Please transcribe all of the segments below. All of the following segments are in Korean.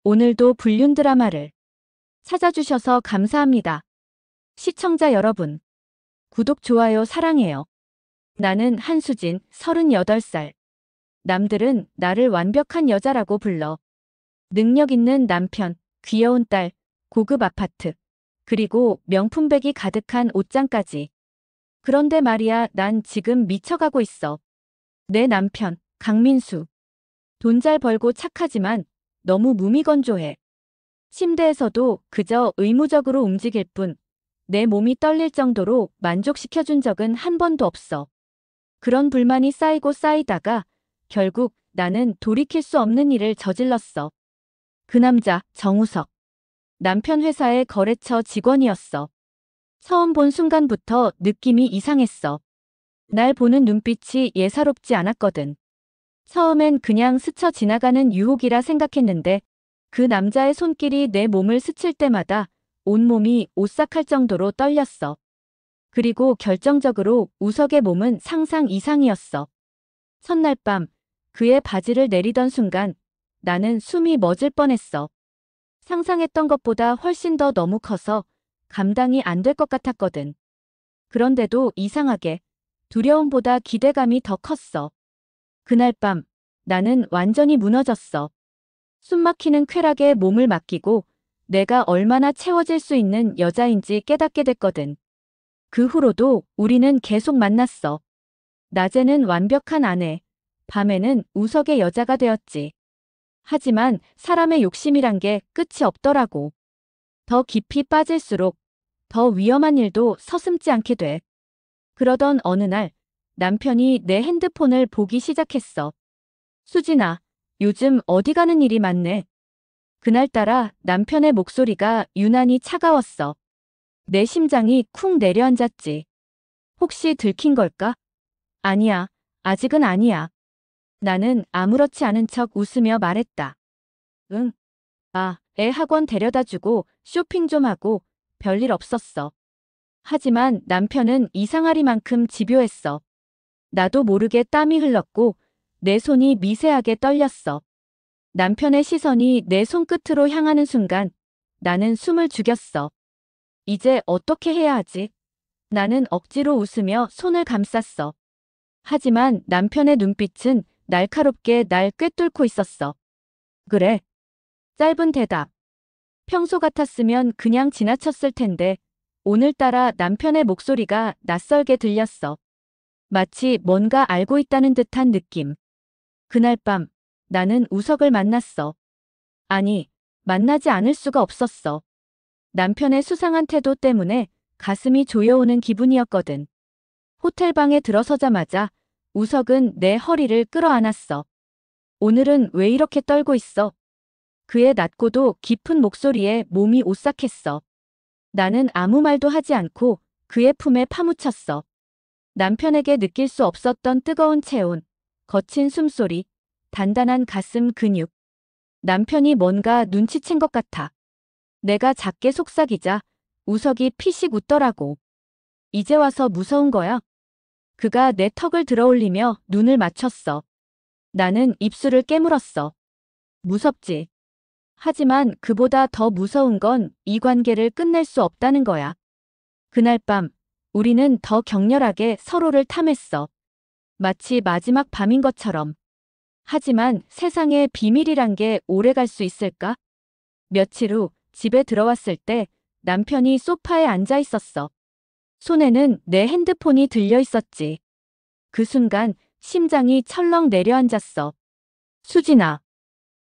오늘도 불륜 드라마를 찾아주셔서 감사합니다. 시청자 여러분, 구독, 좋아요 사랑해요. 나는 한수진, 38살. 남들은 나를 완벽한 여자라고 불러. 능력 있는 남편, 귀여운 딸, 고급 아파트, 그리고 명품백이 가득한 옷장까지. 그런데 말이야, 난 지금 미쳐가고 있어. 내 남편, 강민수. 돈 잘 벌고 착하지만 너무 무미건조해. 침대에서도 그저 의무적으로 움직일 뿐 내 몸이 떨릴 정도로 만족시켜준 적은 한 번도 없어. 그런 불만이 쌓이고 쌓이다가 결국 나는 돌이킬 수 없는 일을 저질렀어. 그 남자, 정우석. 남편 회사의 거래처 직원이었어. 처음 본 순간부터 느낌이 이상했어. 날 보는 눈빛이 예사롭지 않았거든. 처음엔 그냥 스쳐 지나가는 유혹이라 생각했는데 그 남자의 손길이 내 몸을 스칠 때마다 온몸이 오싹할 정도로 떨렸어. 그리고 결정적으로 우석의 몸은 상상 이상이었어. 첫날 밤 그의 바지를 내리던 순간 나는 숨이 멎을 뻔했어. 상상했던 것보다 훨씬 더 너무 커서 감당이 안 될 것 같았거든. 그런데도 이상하게 두려움보다 기대감이 더 컸어. 그날 밤 나는 완전히 무너졌어. 숨막히는 쾌락에 몸을 맡기고 내가 얼마나 채워질 수 있는 여자인지 깨닫게 됐거든. 그 후로도 우리는 계속 만났어. 낮에는 완벽한 아내, 밤에는 우석의 여자가 되었지. 하지만 사람의 욕심이란 게 끝이 없더라고. 더 깊이 빠질수록 더 위험한 일도 서슴지 않게 돼. 그러던 어느 날 남편이 내 핸드폰을 보기 시작했어. 수진아, 요즘 어디 가는 일이 많네. 그날따라 남편의 목소리가 유난히 차가웠어. 내 심장이 쿵 내려앉았지. 혹시 들킨 걸까? 아니야, 아직은 아니야. 나는 아무렇지 않은 척 웃으며 말했다. 응. 애 학원 데려다주고 쇼핑 좀 하고 별일 없었어. 하지만 남편은 이상하리만큼 집요했어. 나도 모르게 땀이 흘렀고 내 손이 미세하게 떨렸어. 남편의 시선이 내 손끝으로 향하는 순간 나는 숨을 죽였어. 이제 어떻게 해야 하지? 나는 억지로 웃으며 손을 감쌌어. 하지만 남편의 눈빛은 날카롭게 날 꿰뚫고 있었어. 그래. 짧은 대답. 평소 같았으면 그냥 지나쳤을 텐데 오늘따라 남편의 목소리가 낯설게 들렸어. 마치 뭔가 알고 있다는 듯한 느낌. 그날 밤 나는 우석을 만났어. 아니, 만나지 않을 수가 없었어. 남편의 수상한 태도 때문에 가슴이 조여오는 기분이었거든. 호텔방에 들어서자마자 우석은 내 허리를 끌어안았어. 오늘은 왜 이렇게 떨고 있어? 그의 낮고도 깊은 목소리에 몸이 오싹했어. 나는 아무 말도 하지 않고 그의 품에 파묻혔어. 남편에게 느낄 수 없었던 뜨거운 체온, 거친 숨소리, 단단한 가슴 근육. 남편이 뭔가 눈치챈 것 같아. 내가 작게 속삭이자 우석이 피식 웃더라고. 이제 와서 무서운 거야? 그가 내 턱을 들어올리며 눈을 맞췄어. 나는 입술을 깨물었어. 무섭지. 하지만 그보다 더 무서운 건 이 관계를 끝낼 수 없다는 거야. 그날 밤 우리는 더 격렬하게 서로를 탐했어. 마치 마지막 밤인 것처럼. 하지만 세상에 비밀이란 게 오래 갈 수 있을까? 며칠 후 집에 들어왔을 때 남편이 소파에 앉아 있었어. 손에는 내 핸드폰이 들려 있었지. 그 순간 심장이 철렁 내려앉았어. 수진아.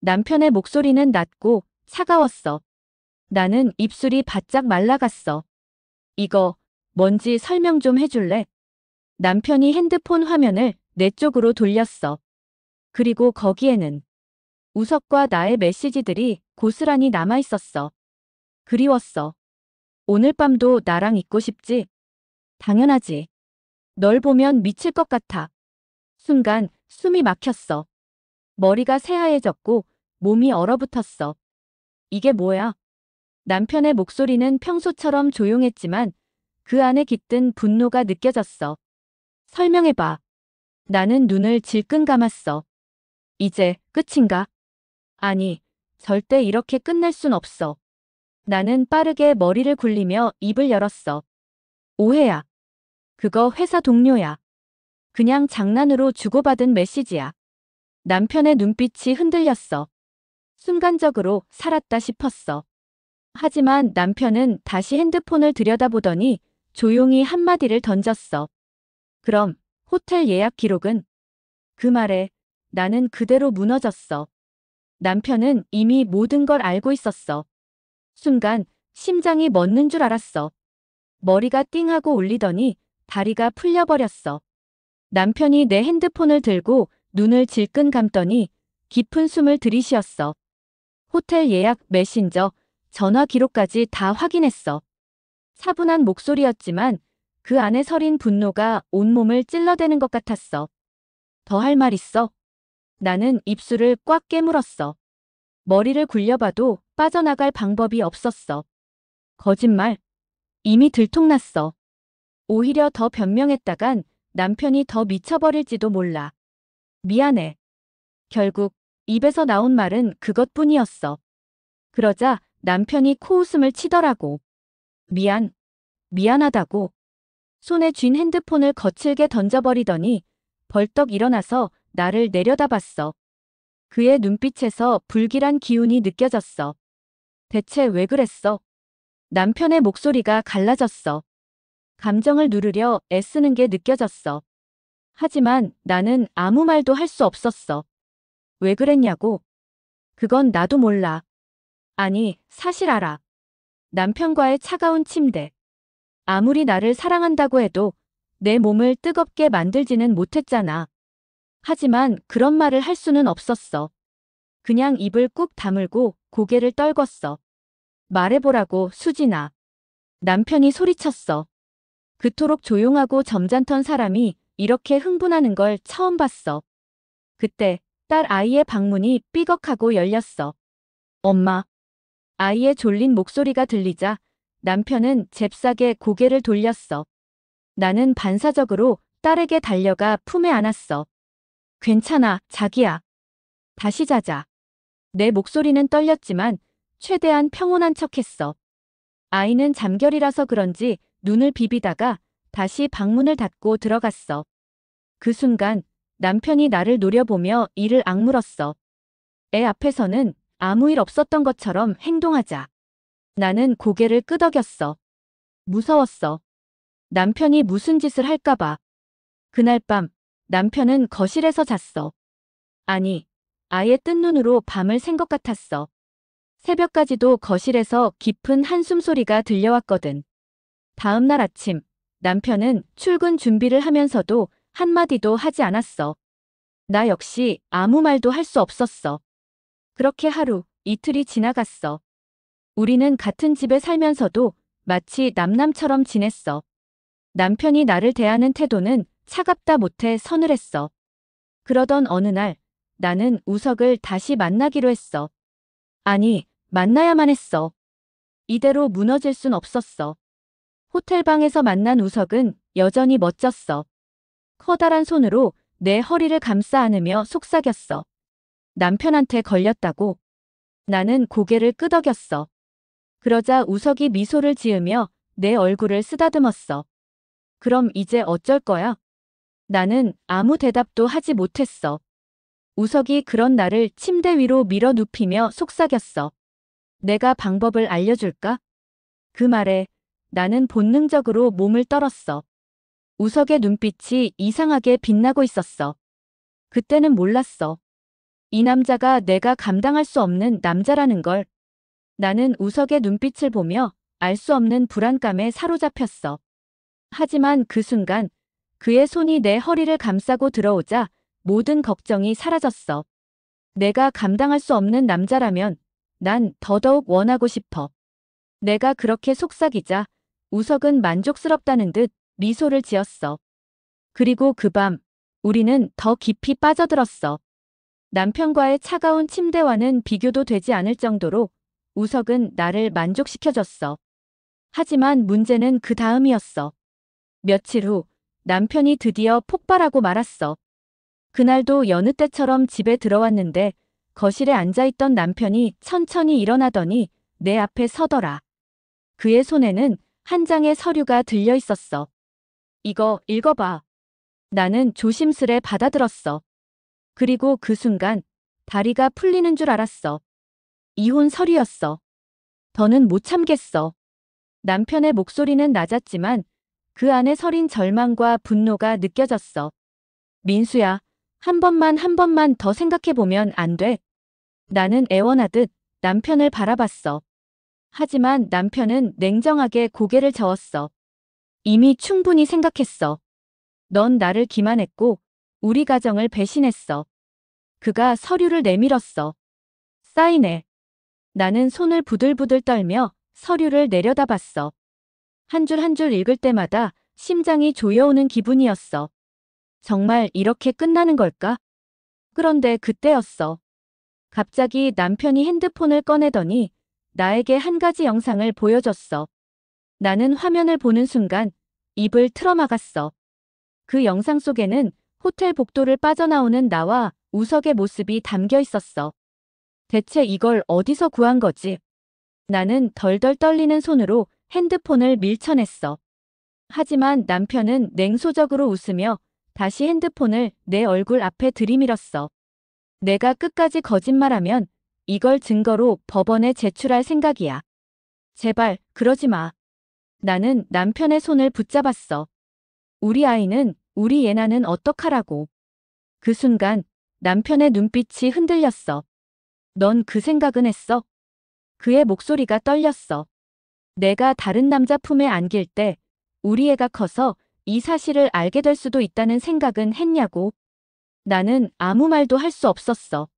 남편의 목소리는 낮고 차가웠어. 나는 입술이 바짝 말라갔어. 이거 뭔지 설명 좀 해줄래? 남편이 핸드폰 화면을 내 쪽으로 돌렸어. 그리고 거기에는 우석과 나의 메시지들이 고스란히 남아 있었어. 그리웠어. 오늘 밤도 나랑 있고 싶지? 당연하지. 널 보면 미칠 것 같아. 순간 숨이 막혔어. 머리가 새하얘졌고 몸이 얼어붙었어. 이게 뭐야? 남편의 목소리는 평소처럼 조용했지만 그 안에 깃든 분노가 느껴졌어. 설명해봐. 나는 눈을 질끈 감았어. 이제 끝인가? 아니, 절대 이렇게 끝낼 순 없어. 나는 빠르게 머리를 굴리며 입을 열었어. 오해야. 그거 회사 동료야. 그냥 장난으로 주고받은 메시지야. 남편의 눈빛이 흔들렸어. 순간적으로 살았다 싶었어. 하지만 남편은 다시 핸드폰을 들여다보더니 조용히 한마디를 던졌어. 그럼 호텔 예약 기록은? 그 말에 나는 그대로 무너졌어. 남편은 이미 모든 걸 알고 있었어. 순간 심장이 멎는 줄 알았어. 머리가 띵하고 울리더니 다리가 풀려버렸어. 남편이 내 핸드폰을 들고 눈을 질끈 감더니 깊은 숨을 들이쉬었어. 호텔 예약 메신저, 전화 기록까지 다 확인했어. 차분한 목소리였지만 그 안에 서린 분노가 온몸을 찔러대는 것 같았어. 더 할 말 있어? 나는 입술을 꽉 깨물었어. 머리를 굴려봐도 빠져나갈 방법이 없었어. 거짓말. 이미 들통났어. 오히려 더 변명했다간 남편이 더 미쳐버릴지도 몰라. 미안해. 결국 입에서 나온 말은 그것뿐이었어. 그러자 남편이 코웃음을 치더라고. 미안하다고. 손에 쥔 핸드폰을 거칠게 던져버리더니 벌떡 일어나서 나를 내려다봤어. 그의 눈빛에서 불길한 기운이 느껴졌어. 대체 왜 그랬어? 남편의 목소리가 갈라졌어. 감정을 누르려 애쓰는 게 느껴졌어. 하지만 나는 아무 말도 할 수 없었어. 왜 그랬냐고? 그건 나도 몰라. 아니, 사실 알아. 남편과의 차가운 침대. 아무리 나를 사랑한다고 해도 내 몸을 뜨겁게 만들지는 못했잖아. 하지만 그런 말을 할 수는 없었어. 그냥 입을 꾹 다물고 고개를 떨궜어. 말해보라고, 수진아. 남편이 소리쳤어. 그토록 조용하고 점잖던 사람이 이렇게 흥분하는 걸 처음 봤어. 그때 딸 아이의 방문이 삐걱하고 열렸어. 엄마. 아이의 졸린 목소리가 들리자 남편은 잽싸게 고개를 돌렸어. 나는 반사적으로 딸에게 달려가 품에 안았어. 괜찮아, 자기야. 다시 자자. 내 목소리는 떨렸지만 최대한 평온한 척했어. 아이는 잠결이라서 그런지 눈을 비비다가 다시 방문을 닫고 들어갔어. 그 순간 남편이 나를 노려보며 이를 악물었어. 애 앞에서는 아무 일 없었던 것처럼 행동하자. 나는 고개를 끄덕였어. 무서웠어. 남편이 무슨 짓을 할까봐. 그날 밤 남편은 거실에서 잤어. 아니, 아예 뜬 눈으로 밤을 샌 것 같았어. 새벽까지도 거실에서 깊은 한숨 소리가 들려왔거든. 다음 날 아침, 남편은 출근 준비를 하면서도 한마디도 하지 않았어. 나 역시 아무 말도 할 수 없었어. 그렇게 하루, 이틀이 지나갔어. 우리는 같은 집에 살면서도 마치 남남처럼 지냈어. 남편이 나를 대하는 태도는 차갑다 못해 서늘했어. 그러던 어느 날, 나는 우석을 다시 만나기로 했어. 아니, 만나야만 했어. 이대로 무너질 순 없었어. 호텔방에서 만난 우석은 여전히 멋졌어. 커다란 손으로 내 허리를 감싸 안으며 속삭였어. 남편한테 걸렸다고. 나는 고개를 끄덕였어. 그러자 우석이 미소를 지으며 내 얼굴을 쓰다듬었어. 그럼 이제 어쩔 거야? 나는 아무 대답도 하지 못했어. 우석이 그런 나를 침대 위로 밀어 눕히며 속삭였어. 내가 방법을 알려줄까? 그 말에 나는 본능적으로 몸을 떨었어. 우석의 눈빛이 이상하게 빛나고 있었어. 그때는 몰랐어. 이 남자가 내가 감당할 수 없는 남자라는 걸. 나는 우석의 눈빛을 보며 알 수 없는 불안감에 사로잡혔어. 하지만 그 순간 그의 손이 내 허리를 감싸고 들어오자 모든 걱정이 사라졌어. 내가 감당할 수 없는 남자라면 난 더더욱 원하고 싶어. 내가 그렇게 속삭이자 우석은 만족스럽다는 듯 미소를 지었어. 그리고 그 밤 우리는 더 깊이 빠져들었어. 남편과의 차가운 침대와는 비교도 되지 않을 정도로 우석은 나를 만족시켜줬어. 하지만 문제는 그 다음이었어. 며칠 후 남편이 드디어 폭발하고 말았어. 그날도 여느 때처럼 집에 들어왔는데 거실에 앉아있던 남편이 천천히 일어나더니 내 앞에 서더라. 그의 손에는 한 장의 서류가 들려 있었어. 이거 읽어봐. 나는 조심스레 받아들었어. 그리고 그 순간 다리가 풀리는 줄 알았어. 이혼 서류였어. 더는 못 참겠어. 남편의 목소리는 낮았지만 그 안에 서린 절망과 분노가 느껴졌어. 민수야, 한 번만 더 생각해보면 안 돼? 나는 애원하듯 남편을 바라봤어. 하지만 남편은 냉정하게 고개를 저었어. 이미 충분히 생각했어. 넌 나를 기만했고 우리 가정을 배신했어. 그가 서류를 내밀었어. 사인해. 나는 손을 부들부들 떨며 서류를 내려다봤어. 한 줄 한 줄 읽을 때마다 심장이 조여오는 기분이었어. 정말 이렇게 끝나는 걸까? 그런데 그때였어. 갑자기 남편이 핸드폰을 꺼내더니 나에게 한 가지 영상을 보여줬어. 나는 화면을 보는 순간 입을 틀어막았어. 그 영상 속에는 호텔 복도를 빠져나오는 나와 우석의 모습이 담겨 있었어. 대체 이걸 어디서 구한 거지? 나는 덜덜 떨리는 손으로 핸드폰을 밀쳐냈어. 하지만 남편은 냉소적으로 웃으며 다시 핸드폰을 내 얼굴 앞에 들이밀었어. 내가 끝까지 거짓말하면 이걸 증거로 법원에 제출할 생각이야. 제발 그러지 마. 나는 남편의 손을 붙잡았어. 우리 아이는, 우리 예나는 어떡하라고. 그 순간 남편의 눈빛이 흔들렸어. 넌 그 생각은 했어? 그의 목소리가 떨렸어. 내가 다른 남자 품에 안길 때 우리 애가 커서 이 사실을 알게 될 수도 있다는 생각은 했냐고. 나는 아무 말도 할 수 없었어.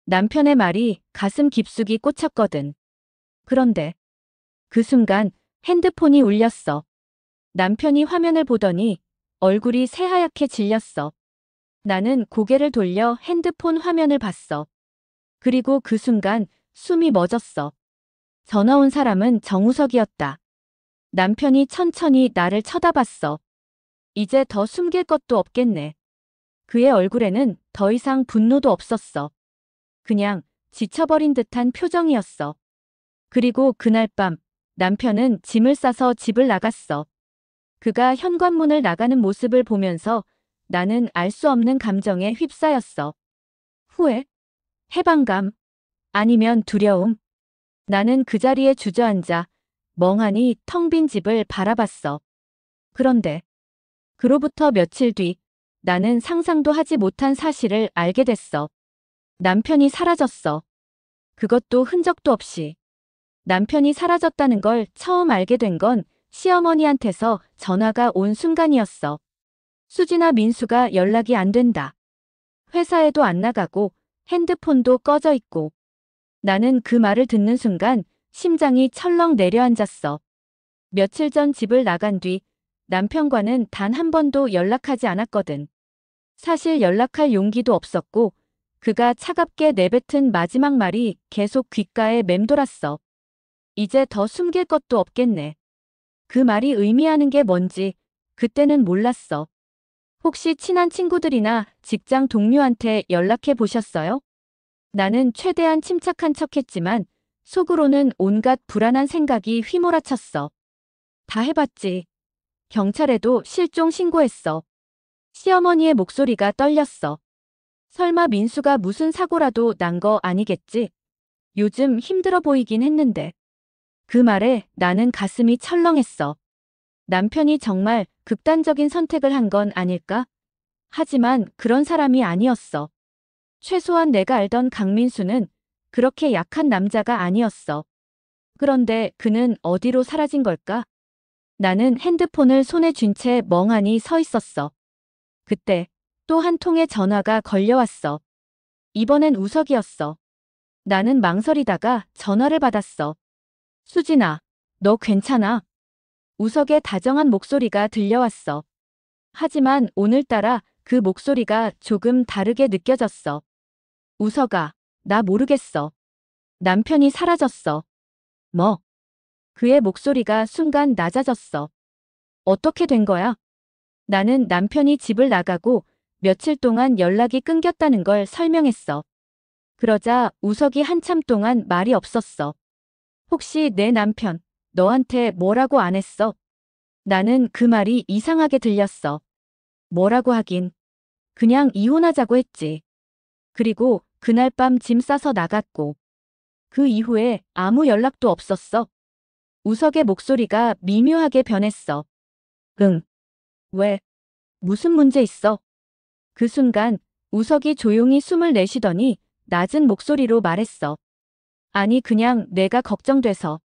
남편의 말이 가슴 깊숙이 꽂혔거든. 그런데 그 순간 핸드폰이 울렸어. 남편이 화면을 보더니 얼굴이 새하얗게 질렸어. 나는 고개를 돌려 핸드폰 화면을 봤어. 그리고 그 순간 숨이 멎었어. 전화 온 사람은 정우석이었다. 남편이 천천히 나를 쳐다봤어. 이제 더 숨길 것도 없겠네. 그의 얼굴에는 더 이상 분노도 없었어. 그냥 지쳐버린 듯한 표정이었어. 그리고 그날 밤 남편은 짐을 싸서 집을 나갔어. 그가 현관문을 나가는 모습을 보면서 나는 알 수 없는 감정에 휩싸였어. 후회? 해방감? 아니면 두려움? 나는 그 자리에 주저앉아 멍하니 텅 빈 집을 바라봤어. 그런데 그로부터 며칠 뒤 나는 상상도 하지 못한 사실을 알게 됐어. 남편이 사라졌어. 그것도 흔적도 없이. 남편이 사라졌다는 걸 처음 알게 된 건 시어머니한테서 전화가 온 순간이었어. 수지나 민수가 연락이 안 된다. 회사에도 안 나가고 핸드폰도 꺼져 있고. 나는 그 말을 듣는 순간 심장이 철렁 내려앉았어. 며칠 전 집을 나간 뒤 남편과는 단 한 번도 연락하지 않았거든. 사실 연락할 용기도 없었고 그가 차갑게 내뱉은 마지막 말이 계속 귓가에 맴돌았어. 이제 더 숨길 것도 없겠네. 그 말이 의미하는 게 뭔지 그때는 몰랐어. 혹시 친한 친구들이나 직장 동료한테 연락해 보셨어요? 나는 최대한 침착한 척했지만 속으로는 온갖 불안한 생각이 휘몰아쳤어. 다 해봤지. 경찰에도 실종 신고했어. 시어머니의 목소리가 떨렸어. 설마 민수가 무슨 사고라도 난 거 아니겠지? 요즘 힘들어 보이긴 했는데. 그 말에 나는 가슴이 철렁했어. 남편이 정말 극단적인 선택을 한 건 아닐까? 하지만 그런 사람이 아니었어. 최소한 내가 알던 강민수는 그렇게 약한 남자가 아니었어. 그런데 그는 어디로 사라진 걸까? 나는 핸드폰을 손에 쥔 채 멍하니 서 있었어. 그때 또 한 통의 전화가 걸려왔어. 이번엔 우석이었어. 나는 망설이다가 전화를 받았어. 수진아, 너 괜찮아? 우석의 다정한 목소리가 들려왔어. 하지만 오늘따라 그 목소리가 조금 다르게 느껴졌어. 우석아, 나 모르겠어. 남편이 사라졌어. 뭐? 그의 목소리가 순간 낮아졌어. 어떻게 된 거야? 나는 남편이 집을 나가고 며칠 동안 연락이 끊겼다는 걸 설명했어. 그러자 우석이 한참 동안 말이 없었어. 혹시 내 남편, 너한테 뭐라고 안 했어? 나는 그 말이 이상하게 들렸어. 뭐라고 하긴. 그냥 이혼하자고 했지. 그리고 그날 밤 짐 싸서 나갔고. 그 이후에 아무 연락도 없었어. 우석의 목소리가 미묘하게 변했어. 응. 왜? 무슨 문제 있어? 그 순간 우석이 조용히 숨을 내쉬더니 낮은 목소리로 말했어. 아니 그냥 내가 걱정돼서.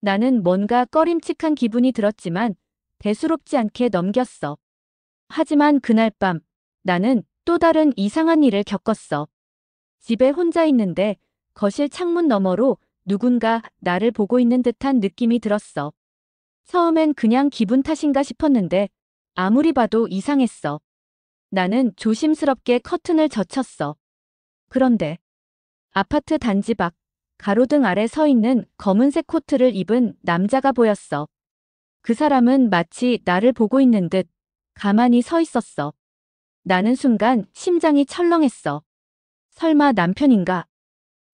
나는 뭔가 꺼림칙한 기분이 들었지만 대수롭지 않게 넘겼어. 하지만 그날 밤 나는 또 다른 이상한 일을 겪었어. 집에 혼자 있는데 거실 창문 너머로 누군가 나를 보고 있는 듯한 느낌이 들었어. 처음엔 그냥 기분 탓인가 싶었는데 아무리 봐도 이상했어. 나는 조심스럽게 커튼을 젖혔어. 그런데 아파트 단지 밖 가로등 아래 서 있는 검은색 코트를 입은 남자가 보였어. 그 사람은 마치 나를 보고 있는 듯 가만히 서 있었어. 나는 순간 심장이 철렁했어. 설마 남편인가?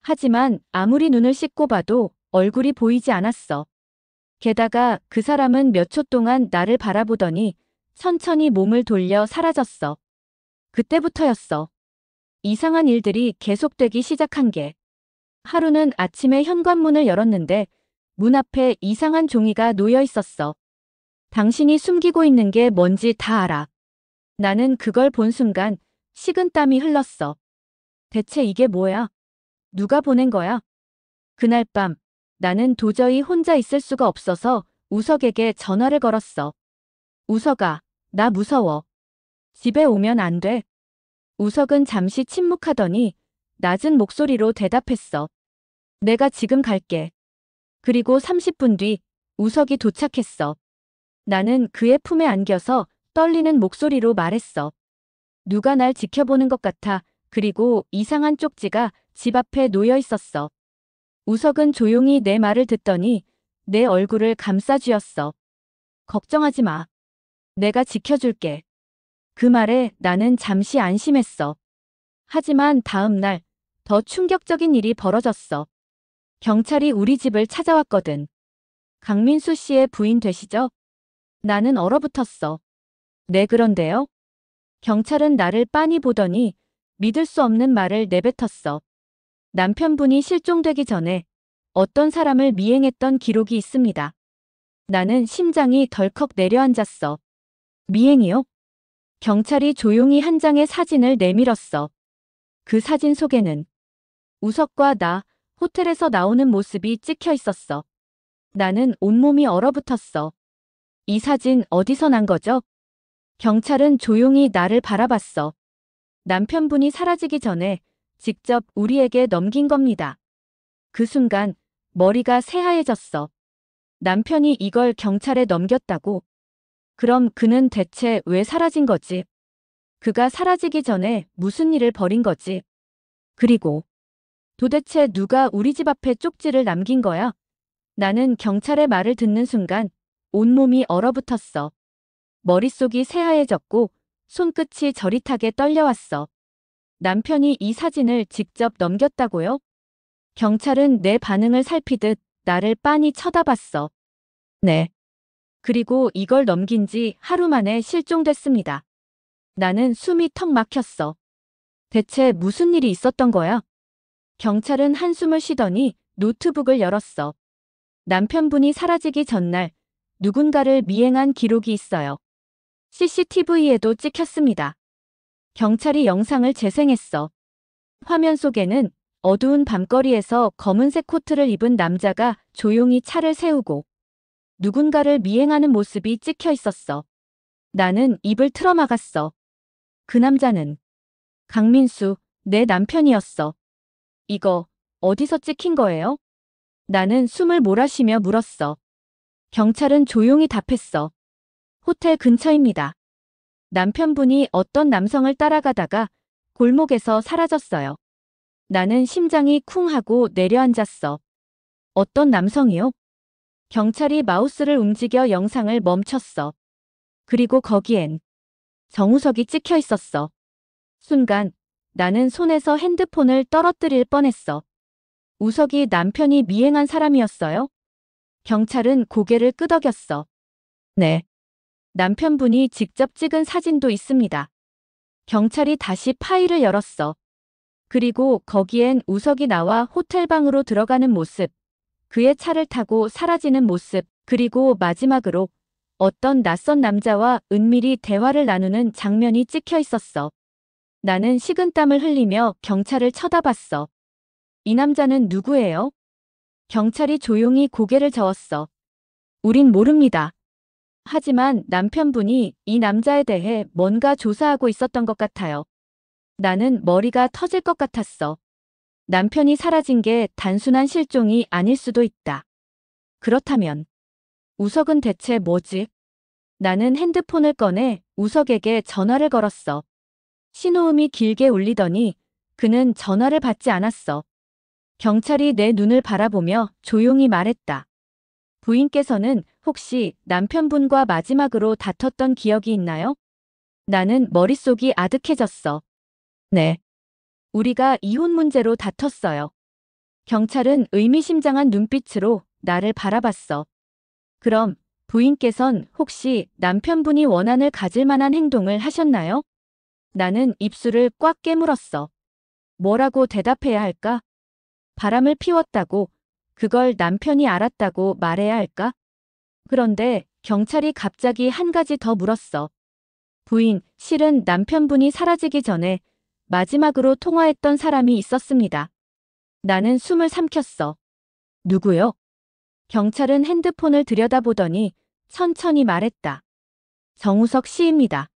하지만 아무리 눈을 씻고 봐도 얼굴이 보이지 않았어. 게다가 그 사람은 몇 초 동안 나를 바라보더니 천천히 몸을 돌려 사라졌어. 그때부터였어. 이상한 일들이 계속되기 시작한 게. 하루는 아침에 현관문을 열었는데 문 앞에 이상한 종이가 놓여 있었어. 당신이 숨기고 있는 게 뭔지 다 알아. 나는 그걸 본 순간 식은땀이 흘렀어. 대체 이게 뭐야? 누가 보낸 거야? 그날 밤 나는 도저히 혼자 있을 수가 없어서 우석에게 전화를 걸었어. 우석아, 나 무서워. 집에 오면 안 돼. 우석은 잠시 침묵하더니 낮은 목소리로 대답했어. 내가 지금 갈게. 그리고 30분 뒤 우석이 도착했어. 나는 그의 품에 안겨서 떨리는 목소리로 말했어. 누가 날 지켜보는 것 같아. 그리고 이상한 쪽지가 집 앞에 놓여 있었어. 우석은 조용히 내 말을 듣더니 내 얼굴을 감싸쥐었어. 걱정하지 마. 내가 지켜줄게. 그 말에 나는 잠시 안심했어. 하지만 다음 날 더 충격적인 일이 벌어졌어. 경찰이 우리 집을 찾아왔거든. 강민수 씨의 부인 되시죠? 나는 얼어붙었어. 네, 그런데요? 경찰은 나를 빤히 보더니 믿을 수 없는 말을 내뱉었어. 남편분이 실종되기 전에 어떤 사람을 미행했던 기록이 있습니다. 나는 심장이 덜컥 내려앉았어. 미행이요? 경찰이 조용히 한 장의 사진을 내밀었어. 그 사진 속에는 우석과 나, 호텔에서 나오는 모습이 찍혀 있었어. 나는 온몸이 얼어붙었어. 이 사진 어디서 난 거죠? 경찰은 조용히 나를 바라봤어. 남편분이 사라지기 전에 직접 우리에게 넘긴 겁니다. 그 순간 머리가 새하얘졌어. 남편이 이걸 경찰에 넘겼다고? 그럼 그는 대체 왜 사라진 거지? 그가 사라지기 전에 무슨 일을 벌인 거지? 그리고 도대체 누가 우리 집 앞에 쪽지를 남긴 거야? 나는 경찰의 말을 듣는 순간 온몸이 얼어붙었어. 머릿속이 새하얘졌고 손끝이 저릿하게 떨려왔어. 남편이 이 사진을 직접 넘겼다고요? 경찰은 내 반응을 살피듯 나를 빤히 쳐다봤어. 네. 그리고 이걸 넘긴 지 하루 만에 실종됐습니다. 나는 숨이 턱 막혔어. 대체 무슨 일이 있었던 거야? 경찰은 한숨을 쉬더니 노트북을 열었어. 남편분이 사라지기 전날 누군가를 미행한 기록이 있어요. CCTV에도 찍혔습니다. 경찰이 영상을 재생했어. 화면 속에는 어두운 밤거리에서 검은색 코트를 입은 남자가 조용히 차를 세우고 누군가를 미행하는 모습이 찍혀 있었어. 나는 입을 틀어막았어. 그 남자는 강민수, 내 남편이었어. 이거 어디서 찍힌 거예요? 나는 숨을 몰아쉬며 물었어. 경찰은 조용히 답했어. 호텔 근처입니다. 남편분이 어떤 남성을 따라가다가 골목에서 사라졌어요. 나는 심장이 쿵 하고 내려앉았어. 어떤 남성이요? 경찰이 마우스를 움직여 영상을 멈췄어. 그리고 거기엔 정우석이 찍혀 있었어. 순간 나는 손에서 핸드폰을 떨어뜨릴 뻔했어. 우석이 남편이 미행한 사람이었어요? 경찰은 고개를 끄덕였어. 네. 남편분이 직접 찍은 사진도 있습니다. 경찰이 다시 파일을 열었어. 그리고 거기엔 우석이 나와 호텔방으로 들어가는 모습, 그의 차를 타고 사라지는 모습, 그리고 마지막으로 어떤 낯선 남자와 은밀히 대화를 나누는 장면이 찍혀 있었어. 나는 식은땀을 흘리며 경찰을 쳐다봤어. 이 남자는 누구예요? 경찰이 조용히 고개를 저었어. 우린 모릅니다. 하지만 남편분이 이 남자에 대해 뭔가 조사하고 있었던 것 같아요. 나는 머리가 터질 것 같았어. 남편이 사라진 게 단순한 실종이 아닐 수도 있다. 그렇다면 우석은 대체 뭐지? 나는 핸드폰을 꺼내 우석에게 전화를 걸었어. 신호음이 길게 울리더니 그는 전화를 받지 않았어. 경찰이 내 눈을 바라보며 조용히 말했다. 부인께서는 혹시 남편분과 마지막으로 다퉜던 기억이 있나요? 나는 머릿속이 아득해졌어. 네. 우리가 이혼 문제로 다퉜어요. 경찰은 의미심장한 눈빛으로 나를 바라봤어. 그럼 부인께선 혹시 남편분이 원한을 가질 만한 행동을 하셨나요? 나는 입술을 꽉 깨물었어. 뭐라고 대답해야 할까? 바람을 피웠다고, 그걸 남편이 알았다고 말해야 할까? 그런데 경찰이 갑자기 한 가지 더 물었어. 부인, 실은 남편분이 사라지기 전에 마지막으로 통화했던 사람이 있었습니다. 나는 숨을 삼켰어. 누구요? 경찰은 핸드폰을 들여다보더니 천천히 말했다. 정우석 씨입니다.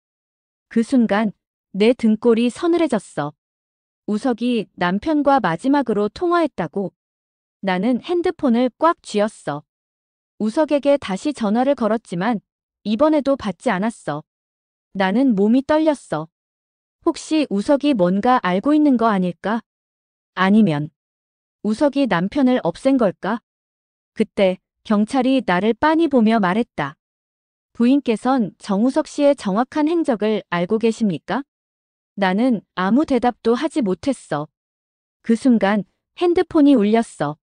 그 순간 내 등골이 서늘해졌어. 우석이 남편과 마지막으로 통화했다고. 나는 핸드폰을 꽉 쥐었어. 우석에게 다시 전화를 걸었지만 이번에도 받지 않았어. 나는 몸이 떨렸어. 혹시 우석이 뭔가 알고 있는 거 아닐까? 아니면 우석이 남편을 없앤 걸까? 그때 경찰이 나를 빤히 보며 말했다. 부인께선 정우석 씨의 정확한 행적을 알고 계십니까? 나는 아무 대답도 하지 못했어. 그 순간 핸드폰이 울렸어.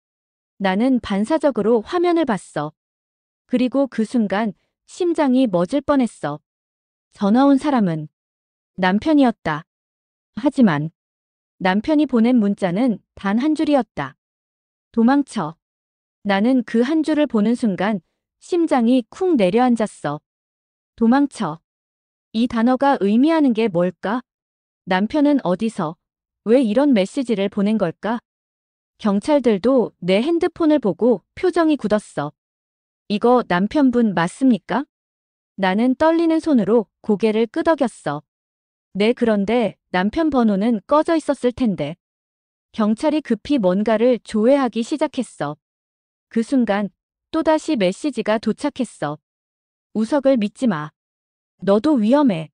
나는 반사적으로 화면을 봤어. 그리고 그 순간 심장이 멎을 뻔했어. 전화 온 사람은 남편이었다. 하지만 남편이 보낸 문자는 단 한 줄이었다. 도망쳐. 나는 그 한 줄을 보는 순간 심장이 쿵 내려앉았어. 도망쳐. 이 단어가 의미하는 게 뭘까? 남편은 어디서, 왜 이런 메시지를 보낸 걸까? 경찰들도 내 핸드폰을 보고 표정이 굳었어. 이거 남편분 맞습니까? 나는 떨리는 손으로 고개를 끄덕였어. 네, 그런데 남편 번호는 꺼져 있었을 텐데. 경찰이 급히 뭔가를 조회하기 시작했어. 그 순간 또다시 메시지가 도착했어. 우석을 믿지 마. 너도 위험해.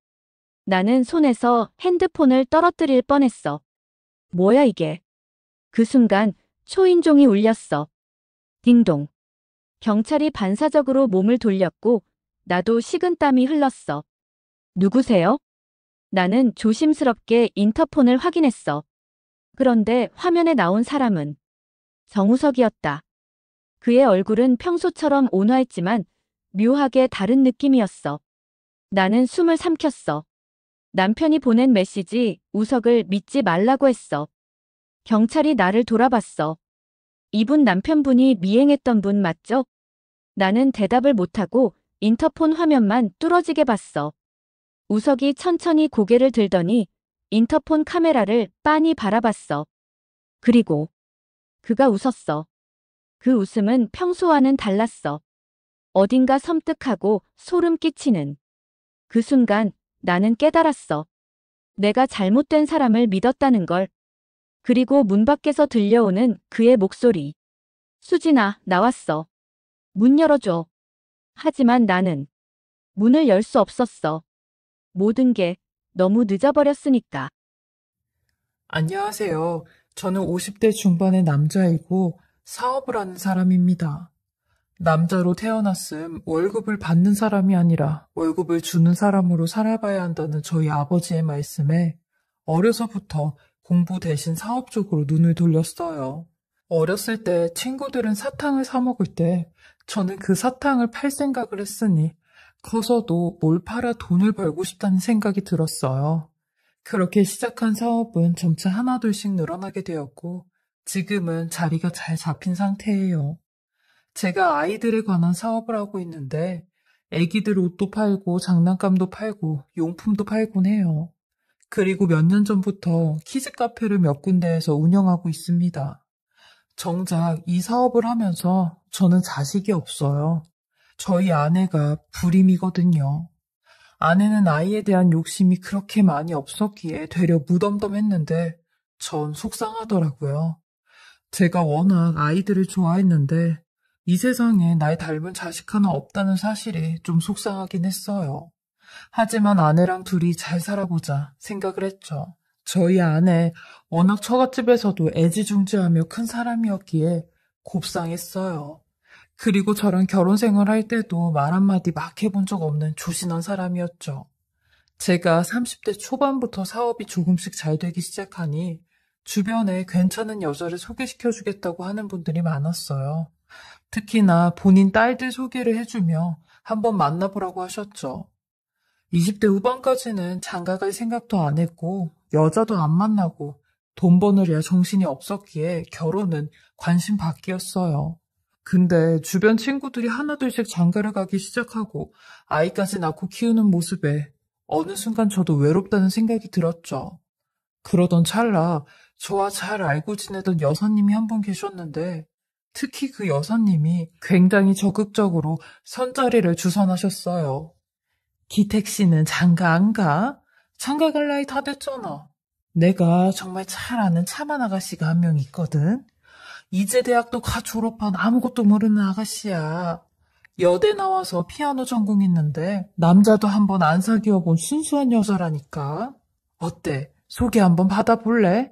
나는 손에서 핸드폰을 떨어뜨릴 뻔했어. 뭐야 이게? 그 순간 초인종이 울렸어. 딩동. 경찰이 반사적으로 몸을 돌렸고 나도 식은땀이 흘렀어. 누구세요? 나는 조심스럽게 인터폰을 확인했어. 그런데 화면에 나온 사람은 정우석이었다. 그의 얼굴은 평소처럼 온화했지만 묘하게 다른 느낌이었어. 나는 숨을 삼켰어. 남편이 보낸 메시지 우석을 믿지 말라고 했어. 경찰이 나를 돌아봤어. 이분 남편분이 미행했던 분 맞죠? 나는 대답을 못하고 인터폰 화면만 뚫어지게 봤어. 우석이 천천히 고개를 들더니 인터폰 카메라를 빤히 바라봤어. 그리고 그가 웃었어. 그 웃음은 평소와는 달랐어. 어딘가 섬뜩하고 소름 끼치는. 그 순간 나는 깨달았어. 내가 잘못된 사람을 믿었다는 걸. 그리고 문 밖에서 들려오는 그의 목소리. 수진아, 나왔어. 문 열어줘. 하지만 나는 문을 열 수 없었어. 모든 게 너무 늦어버렸으니까. 안녕하세요. 저는 50대 중반의 남자이고 사업을 하는 사람입니다. 남자로 태어났음 월급을 받는 사람이 아니라 월급을 주는 사람으로 살아봐야 한다는 저희 아버지의 말씀에 어려서부터 공부 대신 사업 쪽으로 눈을 돌렸어요. 어렸을 때 친구들은 사탕을 사 먹을 때 저는 그 사탕을 팔 생각을 했으니 커서도 뭘 팔아 돈을 벌고 싶다는 생각이 들었어요. 그렇게 시작한 사업은 점차 하나둘씩 늘어나게 되었고 지금은 자리가 잘 잡힌 상태예요. 제가 아이들에 관한 사업을 하고 있는데 애기들 옷도 팔고 장난감도 팔고 용품도 팔곤 해요. 그리고 몇 년 전부터 키즈 카페를 몇 군데에서 운영하고 있습니다. 정작 이 사업을 하면서 저는 자식이 없어요. 저희 아내가 불임이거든요. 아내는 아이에 대한 욕심이 그렇게 많이 없었기에 되려 무덤덤했는데 전 속상하더라고요. 제가 워낙 아이들을 좋아했는데 이 세상에 날 닮은 자식 하나 없다는 사실이 좀 속상하긴 했어요. 하지만 아내랑 둘이 잘 살아보자 생각을 했죠. 저희 아내 워낙 처갓집에서도 애지중지하며 큰 사람이었기에 곱상했어요. 그리고 저랑 결혼 생활할 때도 말 한마디 막 해본 적 없는 조신한 사람이었죠. 제가 30대 초반부터 사업이 조금씩 잘 되기 시작하니 주변에 괜찮은 여자를 소개시켜주겠다고 하는 분들이 많았어요. 특히나 본인 딸들 소개를 해주며 한번 만나보라고 하셨죠. 20대 후반까지는 장가갈 생각도 안 했고 여자도 안 만나고 돈 버느랴 정신이 없었기에 결혼은 관심 밖이었어요. 근데 주변 친구들이 하나둘씩 장가를 가기 시작하고 아이까지 낳고 키우는 모습에 어느 순간 저도 외롭다는 생각이 들었죠. 그러던 찰나 저와 잘 알고 지내던 여사님이 한 분 계셨는데 특히 그 여사님이 굉장히 적극적으로 선자리를 주선하셨어요. 기택 씨는 장가 안 가? 장가 갈 나이 다 됐잖아. 내가 정말 잘 아는 차만 아가씨가 한 명 있거든. 이제 대학도 가 졸업한 아무것도 모르는 아가씨야. 여대 나와서 피아노 전공했는데 남자도 한번 안 사귀어 본 순수한 여자라니까. 어때? 소개 한번 받아볼래?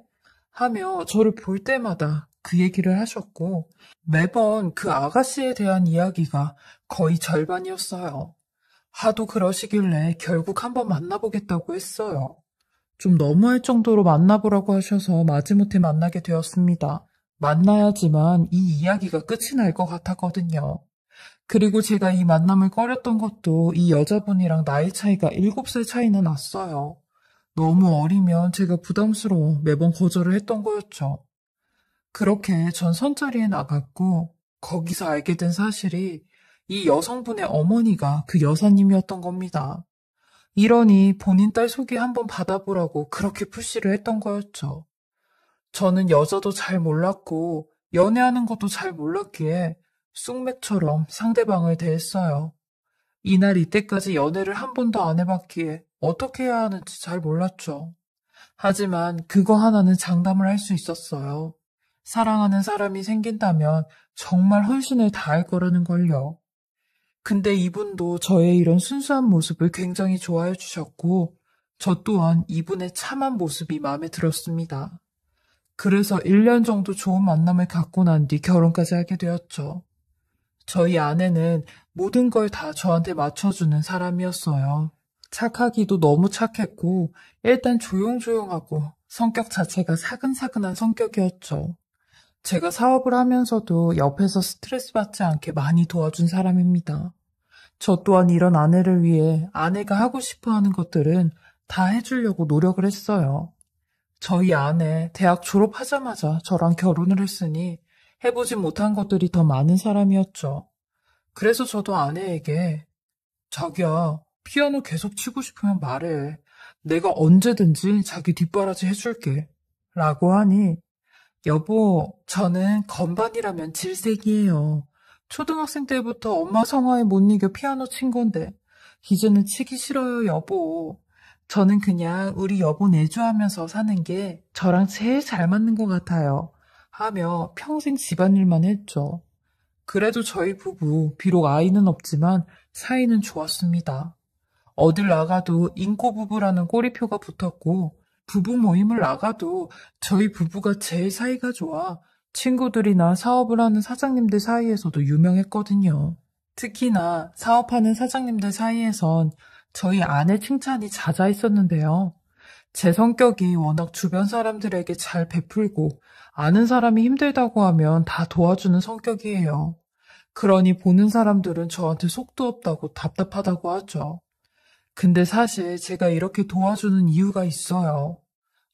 하며 저를 볼 때마다 그 얘기를 하셨고 매번 그 아가씨에 대한 이야기가 거의 절반이었어요. 하도 그러시길래 결국 한번 만나보겠다고 했어요. 좀 너무할 정도로 만나보라고 하셔서 마지못해 만나게 되었습니다. 만나야지만 이 이야기가 끝이 날 것 같았거든요. 그리고 제가 이 만남을 꺼렸던 것도 이 여자분이랑 나이 차이가 7살 차이나 났어요. 너무 어리면 제가 부담스러워 매번 거절을 했던 거였죠. 그렇게 전 선자리에 나갔고 거기서 알게 된 사실이 이 여성분의 어머니가 그 여사님이었던 겁니다. 이러니 본인 딸 소개 한번 받아보라고 그렇게 푸시를 했던 거였죠. 저는 여자도 잘 몰랐고 연애하는 것도 잘 몰랐기에 쑥맥처럼 상대방을 대했어요. 이날 이때까지 연애를 한 번도 안 해봤기에 어떻게 해야 하는지 잘 몰랐죠. 하지만 그거 하나는 장담을 할 수 있었어요. 사랑하는 사람이 생긴다면 정말 헌신을 다할 거라는 걸요. 근데 이분도 저의 이런 순수한 모습을 굉장히 좋아해 주셨고 저 또한 이분의 참한 모습이 마음에 들었습니다. 그래서 1년 정도 좋은 만남을 갖고 난 뒤 결혼까지 하게 되었죠. 저희 아내는 모든 걸 다 저한테 맞춰주는 사람이었어요. 착하기도 너무 착했고 일단 조용조용하고 성격 자체가 사근사근한 성격이었죠. 제가 사업을 하면서도 옆에서 스트레스 받지 않게 많이 도와준 사람입니다. 저 또한 이런 아내를 위해 아내가 하고 싶어 하는 것들은 다 해주려고 노력을 했어요. 저희 아내 대학 졸업하자마자 저랑 결혼을 했으니 해보지 못한 것들이 더 많은 사람이었죠. 그래서 저도 아내에게 자기야, 피아노 계속 치고 싶으면 말해. 내가 언제든지 자기 뒷바라지 해줄게. 라고 하니 여보, 저는 건반이라면 질색이에요. 초등학생 때부터 엄마 성화에 못 이겨 피아노 친 건데 이제는 치기 싫어요, 여보. 저는 그냥 우리 여보 내조하면서 사는 게 저랑 제일 잘 맞는 것 같아요. 하며 평생 집안일만 했죠. 그래도 저희 부부 비록 아이는 없지만 사이는 좋았습니다. 어딜 나가도 인꼬 부부라는 꼬리표가 붙었고 부부 모임을 나가도 저희 부부가 제일 사이가 좋아 친구들이나 사업을 하는 사장님들 사이에서도 유명했거든요. 특히나 사업하는 사장님들 사이에선 저희 아내 칭찬이 잦아 있었는데요. 제 성격이 워낙 주변 사람들에게 잘 베풀고 아는 사람이 힘들다고 하면 다 도와주는 성격이에요. 그러니 보는 사람들은 저한테 속도 없다고 답답하다고 하죠. 근데 사실 제가 이렇게 도와주는 이유가 있어요.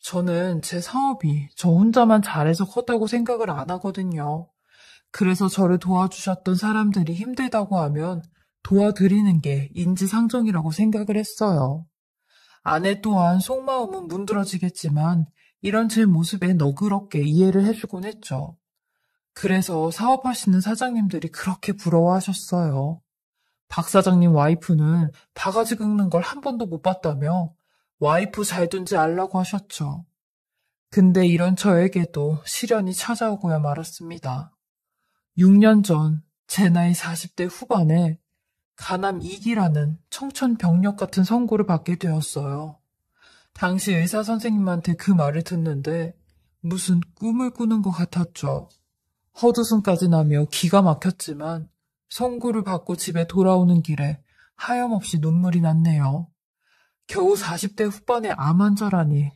저는 제 사업이 저 혼자만 잘해서 컸다고 생각을 안 하거든요. 그래서 저를 도와주셨던 사람들이 힘들다고 하면 도와드리는 게 인지상정이라고 생각을 했어요. 아내 또한 속마음은 문드러지겠지만 이런 제 모습에 너그럽게 이해를 해주곤 했죠. 그래서 사업하시는 사장님들이 그렇게 부러워하셨어요. 박 사장님 와이프는 바가지 긁는 걸 한 번도 못 봤다며 와이프 잘 둔지 알라고 하셨죠. 근데 이런 저에게도 시련이 찾아오고야 말았습니다. 6년 전 제 나이 40대 후반에 간암 2기라는 청천벽력 같은 선고를 받게 되었어요. 당시 의사 선생님한테 그 말을 듣는데 무슨 꿈을 꾸는 것 같았죠. 헛웃음까지 나며 기가 막혔지만 선고를 받고 집에 돌아오는 길에 하염없이 눈물이 났네요. 겨우 40대 후반에 암 환자라니.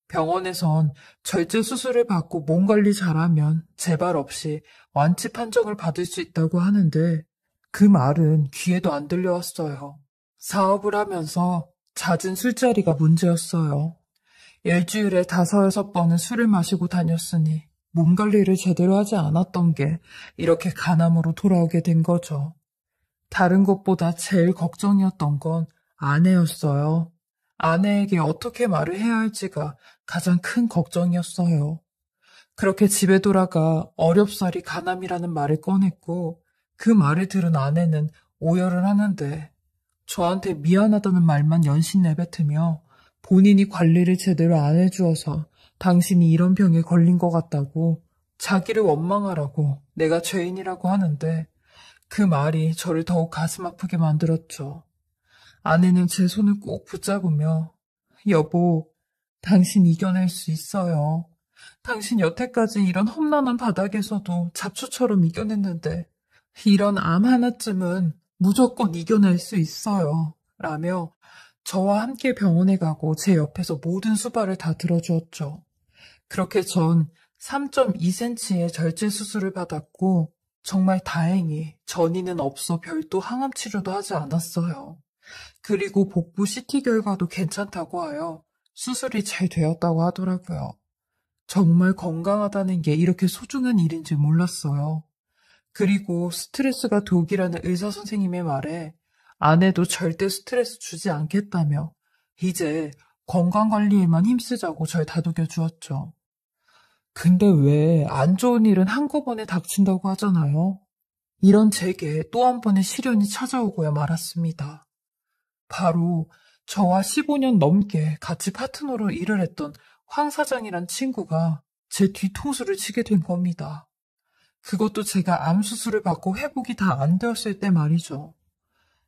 병원에선 절제 수술을 받고 몸 관리 잘하면 재발 없이 완치 판정을 받을 수 있다고 하는데 그 말은 귀에도 안 들려왔어요. 사업을 하면서 잦은 술자리가 문제였어요. 일주일에 5, 6번은 술을 마시고 다녔으니 몸 관리를 제대로 하지 않았던 게 이렇게 간암으로 돌아오게 된 거죠. 다른 것보다 제일 걱정이었던 건 아내였어요. 아내에게 어떻게 말을 해야 할지가 가장 큰 걱정이었어요. 그렇게 집에 돌아가 어렵사리 간암이라는 말을 꺼냈고 그 말을 들은 아내는 오열을 하는데 저한테 미안하다는 말만 연신 내뱉으며 본인이 관리를 제대로 안 해주어서 당신이 이런 병에 걸린 것 같다고 자기를 원망하라고 내가 죄인이라고 하는데 그 말이 저를 더욱 가슴 아프게 만들었죠. 아내는 제 손을 꼭 붙잡으며 여보, 당신 이겨낼 수 있어요. 당신 여태까지 이런 험난한 바닥에서도 잡초처럼 이겨냈는데 이런 암 하나쯤은 무조건 이겨낼 수 있어요. 라며 저와 함께 병원에 가고 제 옆에서 모든 수발을 다 들어주었죠. 그렇게 전 3.2cm의 절제 수술을 받았고 정말 다행히 전이는 없어 별도 항암 치료도 하지 않았어요. 그리고 복부 CT 결과도 괜찮다고 하여 수술이 잘 되었다고 하더라고요. 정말 건강하다는 게 이렇게 소중한 일인지 몰랐어요. 그리고 스트레스가 독이라는 의사 선생님의 말에 아내도 절대 스트레스 주지 않겠다며 이제 건강관리에만 힘쓰자고 절 다독여 주었죠. 근데 왜 안 좋은 일은 한꺼번에 닥친다고 하잖아요. 이런 제게 또 한 번의 시련이 찾아오고야 말았습니다. 바로 저와 15년 넘게 같이 파트너로 일을 했던 황 사장이란 친구가 제 뒤통수를 치게 된 겁니다. 그것도 제가 암 수술을 받고 회복이 다 안 되었을 때 말이죠.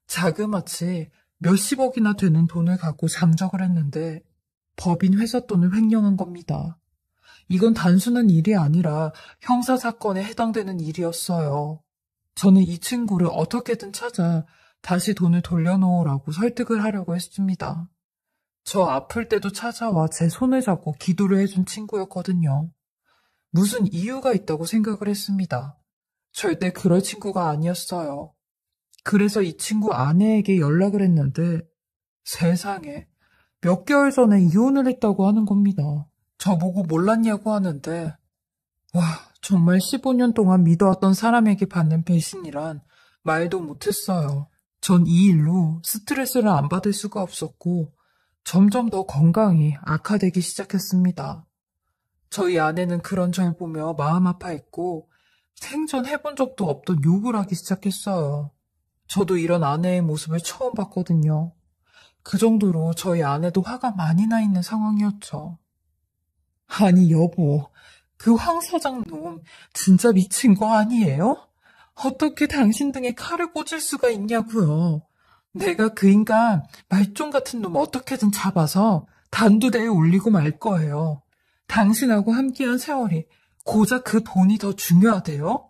자그마치 몇십억이나 되는 돈을 갖고 잠적을 했는데 법인 회사 돈을 횡령한 겁니다. 이건 단순한 일이 아니라 형사사건에 해당되는 일이었어요. 저는 이 친구를 어떻게든 찾아 다시 돈을 돌려놓으라고 설득을 하려고 했습니다. 저 아플 때도 찾아와 제 손을 잡고 기도를 해준 친구였거든요. 무슨 이유가 있다고 생각을 했습니다. 절대 그럴 친구가 아니었어요. 그래서 이 친구 아내에게 연락을 했는데 세상에 몇 개월 전에 이혼을 했다고 하는 겁니다. 저보고 몰랐냐고 하는데 와, 정말 15년 동안 믿어왔던 사람에게 받는 배신이란 말도 못했어요. 전 이 일로 스트레스를 안 받을 수가 없었고 점점 더 건강이 악화되기 시작했습니다. 저희 아내는 그런 절 보며 마음 아파했고 생전 해본 적도 없던 욕을 하기 시작했어요. 저도 이런 아내의 모습을 처음 봤거든요. 그 정도로 저희 아내도 화가 많이 나 있는 상황이었죠. 아니 여보, 그 황 사장 놈 진짜 미친 거 아니에요? 어떻게 당신 등에 칼을 꽂을 수가 있냐고요. 내가 그 인간 말종 같은 놈 어떻게든 잡아서 단두대에 올리고 말 거예요. 당신하고 함께한 세월이 고작 그 돈이 더 중요하대요?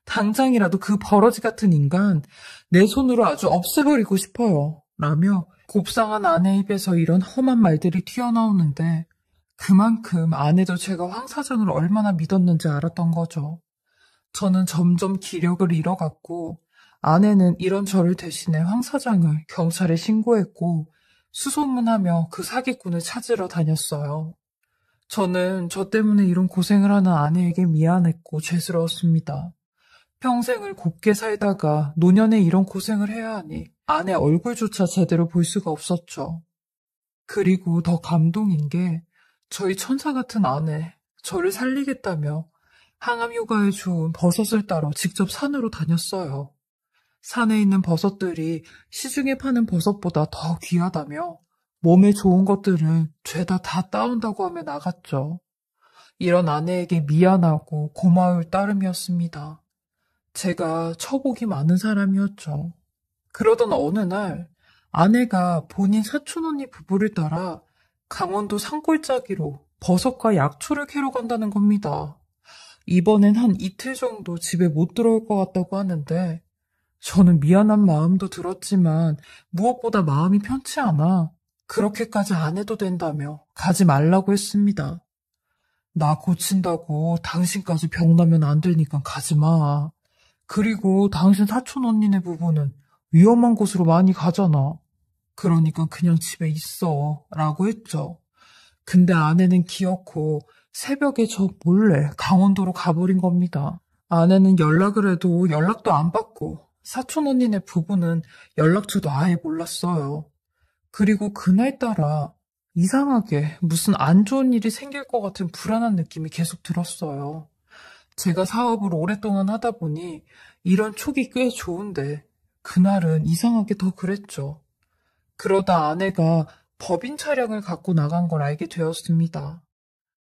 당장이라도 그 버러지 같은 인간 내 손으로 아주 없애버리고 싶어요. 라며 곱상한 아내 입에서 이런 험한 말들이 튀어나오는데 그만큼 아내도 제가 황 사장을 얼마나 믿었는지 알았던 거죠. 저는 점점 기력을 잃어갔고 아내는 이런 저를 대신해 황 사장을 경찰에 신고했고 수소문하며 그 사기꾼을 찾으러 다녔어요. 저는 저 때문에 이런 고생을 하는 아내에게 미안했고 죄스러웠습니다. 평생을 곱게 살다가 노년에 이런 고생을 해야 하니 아내 얼굴조차 제대로 볼 수가 없었죠. 그리고 더 감동인 게 저희 천사 같은 아내, 저를 살리겠다며 항암 효과에 좋은 버섯을 따러 직접 산으로 다녔어요. 산에 있는 버섯들이 시중에 파는 버섯보다 더 귀하다며 몸에 좋은 것들은 죄다 다 따온다고 하며 나갔죠. 이런 아내에게 미안하고 고마울 따름이었습니다. 제가 처복이 많은 사람이었죠. 그러던 어느 날 아내가 본인 사촌 언니 부부를 따라 강원도 산골짜기로 버섯과 약초를 캐러 간다는 겁니다. 이번엔 한 이틀 정도 집에 못 들어올 것 같다고 하는데 저는 미안한 마음도 들었지만 무엇보다 마음이 편치 않아 그렇게까지 안 해도 된다며 가지 말라고 했습니다. 나 고친다고 당신까지 병나면 안 되니까 가지 마. 그리고 당신 사촌 언니네 부부는 위험한 곳으로 많이 가잖아. 그러니까 그냥 집에 있어 라고 했죠. 근데 아내는 기어코 새벽에 저 몰래 강원도로 가버린 겁니다. 아내는 연락을 해도 연락도 안 받고 사촌 언니네 부부는 연락처도 아예 몰랐어요. 그리고 그날따라 이상하게 무슨 안 좋은 일이 생길 것 같은 불안한 느낌이 계속 들었어요. 제가 사업을 오랫동안 하다 보니 이런 촉이 꽤 좋은데 그날은 이상하게 더 그랬죠. 그러다 아내가 법인 차량을 갖고 나간 걸 알게 되었습니다.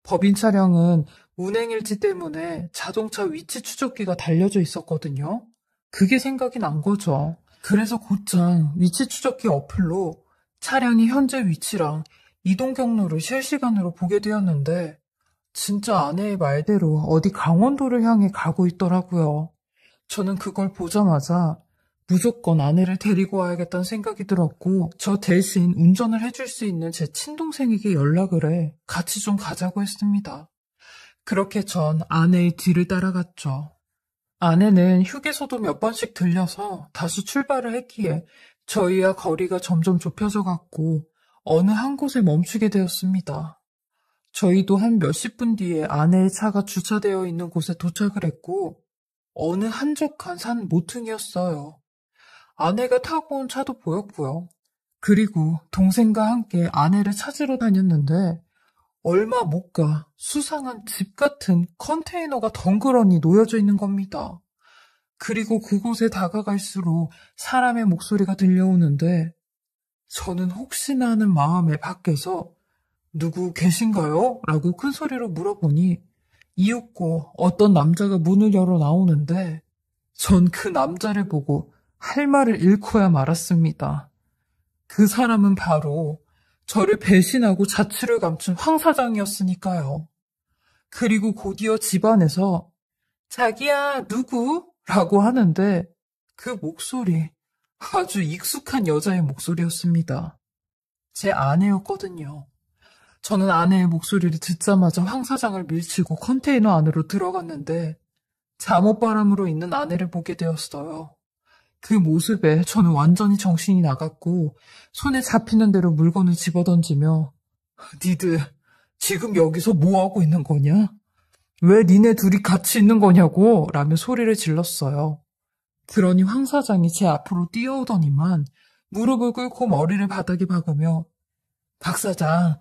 법인 차량은 운행일지 때문에 자동차 위치 추적기가 달려져 있었거든요. 그게 생각이 난 거죠. 그래서 곧장 위치 추적기 어플로 차량의 현재 위치랑 이동 경로를 실시간으로 보게 되었는데 진짜 아내의 말대로 어디 강원도를 향해 가고 있더라고요. 저는 그걸 보자마자 무조건 아내를 데리고 와야겠다는 생각이 들었고 저 대신 운전을 해줄 수 있는 제 친동생에게 연락을 해 같이 좀 가자고 했습니다. 그렇게 전 아내의 뒤를 따라갔죠. 아내는 휴게소도 몇 번씩 들려서 다시 출발을 했기에 저희와 거리가 점점 좁혀져 갔고 어느 한 곳에 멈추게 되었습니다. 저희도 한 몇십 분 뒤에 아내의 차가 주차되어 있는 곳에 도착을 했고 어느 한적한 산 모퉁이였어요. 아내가 타고 온 차도 보였고요. 그리고 동생과 함께 아내를 찾으러 다녔는데 얼마 못 가 수상한 집 같은 컨테이너가 덩그러니 놓여져 있는 겁니다. 그리고 그곳에 다가갈수록 사람의 목소리가 들려오는데 저는 혹시나 하는 마음에 밖에서 누구 계신가요? 라고 큰 소리로 물어보니 이윽고 어떤 남자가 문을 열어 나오는데 전 그 남자를 보고 할 말을 잃고야 말았습니다. 그 사람은 바로 저를 배신하고 자취를 감춘 황 사장이었으니까요. 그리고 곧이어 집안에서 자기야 누구? 라고 하는데 그 목소리 아주 익숙한 여자의 목소리였습니다. 제 아내였거든요. 저는 아내의 목소리를 듣자마자 황 사장을 밀치고 컨테이너 안으로 들어갔는데 잠옷바람으로 있는 아내를 보게 되었어요. 그 모습에 저는 완전히 정신이 나갔고 손에 잡히는 대로 물건을 집어던지며 니들 지금 여기서 뭐하고 있는 거냐? 왜 니네 둘이 같이 있는 거냐고 라며 소리를 질렀어요. 그러니 황 사장이 제 앞으로 뛰어오더니만 무릎을 꿇고 머리를 바닥에 박으며 박 사장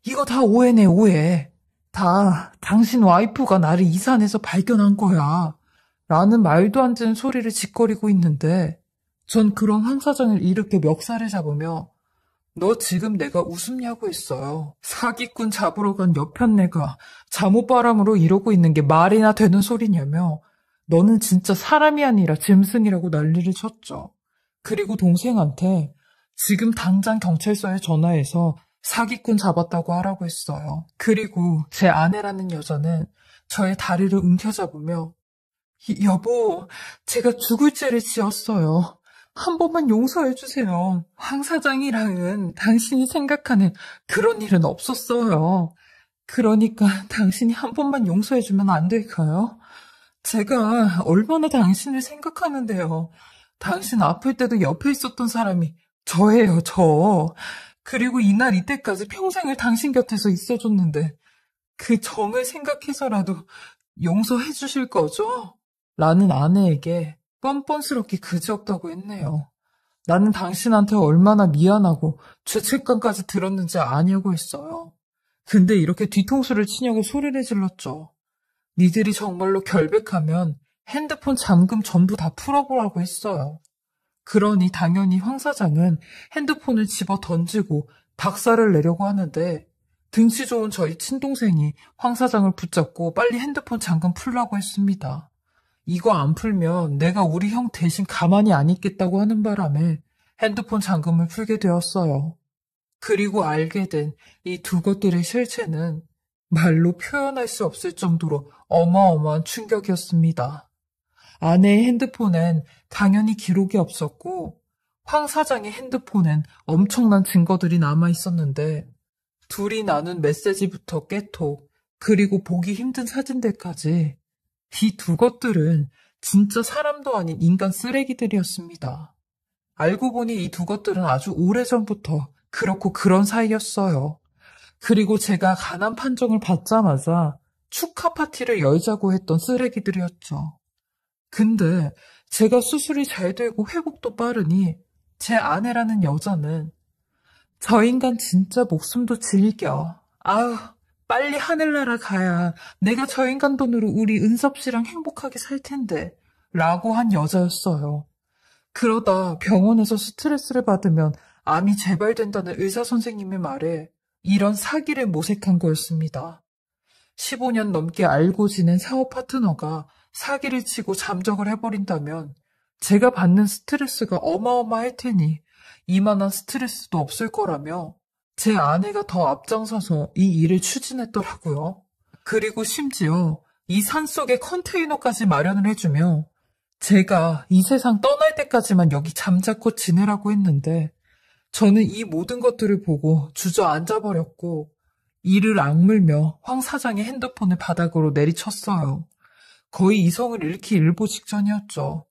이거 다 오해네 오해. 다 당신 와이프가 나를 이 산에서 발견한 거야. 라는 말도 안 되는 소리를 짓거리고 있는데 전 그런 황 사장을 이렇게 멱살을 잡으며 너 지금 내가 웃음냐고 했어요. 사기꾼 잡으러 간 여편네가 잠옷바람으로 이러고 있는 게 말이나 되는 소리냐며 너는 진짜 사람이 아니라 짐승이라고 난리를 쳤죠. 그리고 동생한테 지금 당장 경찰서에 전화해서 사기꾼 잡았다고 하라고 했어요. 그리고 제 아내라는 여자는 저의 다리를 움켜잡으며 여보, 제가 죽을 죄를 지었어요. 한 번만 용서해주세요. 황 사장이랑은 당신이 생각하는 그런 일은 없었어요. 그러니까 당신이 한 번만 용서해주면 안 될까요? 제가 얼마나 당신을 생각하는데요. 당신 아플 때도 옆에 있었던 사람이 저예요, 저. 그리고 이날 이때까지 평생을 당신 곁에서 있어줬는데 그 정을 생각해서라도 용서해 주실 거죠? 라는 아내에게 뻔뻔스럽게 그지없다고 했네요. 나는 당신한테 얼마나 미안하고 죄책감까지 들었는지 아냐고 했어요. 근데 이렇게 뒤통수를 치냐고 소리를 질렀죠. 니들이 정말로 결백하면 핸드폰 잠금 전부 다 풀어보라고 했어요. 그러니 당연히 황 사장은 핸드폰을 집어 던지고 박살을 내려고 하는데 등치 좋은 저희 친동생이 황 사장을 붙잡고 빨리 핸드폰 잠금 풀라고 했습니다. 이거 안 풀면 내가 우리 형 대신 가만히 안 있겠다고 하는 바람에 핸드폰 잠금을 풀게 되었어요. 그리고 알게 된 이 두 것들의 실체는 말로 표현할 수 없을 정도로 어마어마한 충격이었습니다. 아내의 핸드폰엔 당연히 기록이 없었고 황 사장의 핸드폰엔 엄청난 증거들이 남아 있었는데 둘이 나눈 메시지부터 깨톡, 그리고 보기 힘든 사진들까지 이 두 것들은 진짜 사람도 아닌 인간 쓰레기들이었습니다. 알고 보니 이 두 것들은 아주 오래전부터 그렇고 그런 사이였어요. 그리고 제가 가난 판정을 받자마자 축하 파티를 열자고 했던 쓰레기들이었죠. 근데 제가 수술이 잘 되고 회복도 빠르니 제 아내라는 여자는 저 인간 진짜 목숨도 즐겨. 아우, 빨리 하늘나라 가야 내가 저 인간 돈으로 우리 은섭 씨랑 행복하게 살 텐데 라고 한 여자였어요. 그러다 병원에서 스트레스를 받으면 암이 재발된다는 의사 선생님의 말에 이런 사기를 모색한 거였습니다. 15년 넘게 알고 지낸 사업 파트너가 사기를 치고 잠적을 해버린다면 제가 받는 스트레스가 어마어마할 테니 이만한 스트레스도 없을 거라며 제 아내가 더 앞장서서 이 일을 추진했더라고요. 그리고 심지어 이 산속에 컨테이너까지 마련을 해주며 제가 이 세상 떠날 때까지만 여기 잠자코 지내라고 했는데 저는 이 모든 것들을 보고 주저앉아버렸고 이를 악물며 황 사장의 핸드폰을 바닥으로 내리쳤어요. 거의 이성을 잃기 일보 직전이었죠.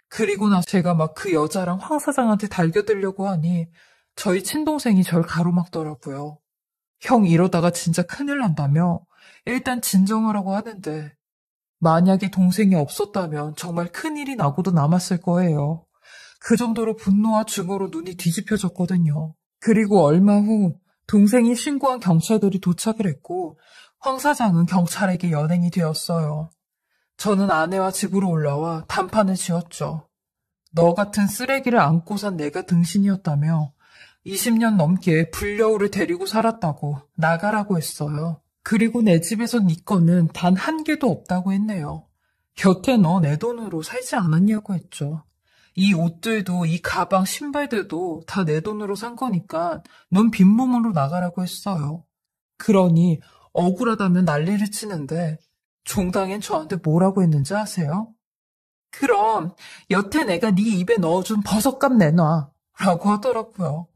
그리고 나 제가 막 그 여자랑 황 사장한테 달겨들려고 하니 저희 친동생이 절 가로막더라고요. 형 이러다가 진짜 큰일 난다며 일단 진정하라고 하는데 만약에 동생이 없었다면 정말 큰일이 나고도 남았을 거예요. 그 정도로 분노와 증오로 눈이 뒤집혀졌거든요. 그리고 얼마 후 동생이 신고한 경찰들이 도착을 했고 황 사장은 경찰에게 연행이 되었어요. 저는 아내와 집으로 올라와 단판을 지었죠. 너 같은 쓰레기를 안고 산 내가 등신이었다며 20년 넘게 불려우를 데리고 살았다고 나가라고 했어요. 그리고 내 집에서 네 거는 단 한 개도 없다고 했네요. 곁에 너 내 돈으로 살지 않았냐고 했죠. 이 옷들도 이 가방 신발들도 다 내 돈으로 산 거니까 넌 빈몸으로 나가라고 했어요. 그러니 억울하다면 난리를 치는데 종당엔 저한테 뭐라고 했는지 아세요? 그럼 여태 내가 네 입에 넣어준 버섯값 내놔 라고 하더라고요.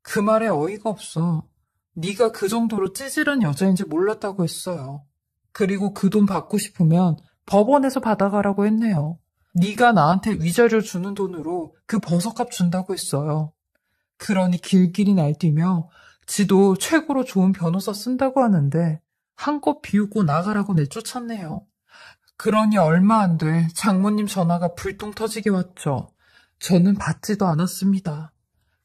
그 말에 어이가 없어. 네가 그 정도로 찌질한 여자인지 몰랐다고 했어요. 그리고 그 돈 받고 싶으면 법원에서 받아가라고 했네요. 네가 나한테 위자료 주는 돈으로 그 버섯값 준다고 했어요. 그러니 길길이 날뛰며 지도 최고로 좋은 변호사 쓴다고 하는데 한껏 비웃고 나가라고 내쫓았네요. 그러니 얼마 안 돼 장모님 전화가 불똥 터지게 왔죠. 저는 받지도 않았습니다.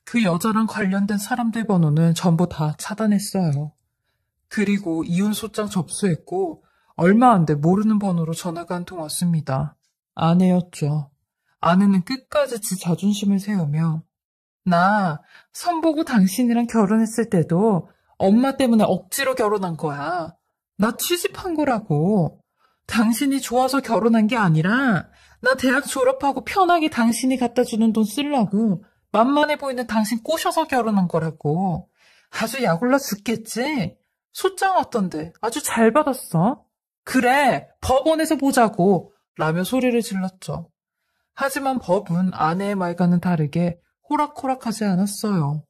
그 여자랑 관련된 사람들 번호는 전부 다 차단했어요. 그리고 이혼 소장 접수했고 얼마 안 돼 모르는 번호로 전화가 한 통 왔습니다. 아내였죠. 아내는 끝까지 지 자존심을 세우며 나 선보고 당신이랑 결혼했을 때도 엄마 때문에 억지로 결혼한 거야. 나 취직한 거라고. 당신이 좋아서 결혼한 게 아니라 나 대학 졸업하고 편하게 당신이 갖다 주는 돈 쓰려고 만만해 보이는 당신 꼬셔서 결혼한 거라고. 아주 약올라 죽겠지? 소장 왔던데 아주 잘 받았어. 그래, 법원에서 보자고 라며 소리를 질렀죠. 하지만 법은 아내의 말과는 다르게 호락호락하지 않았어요.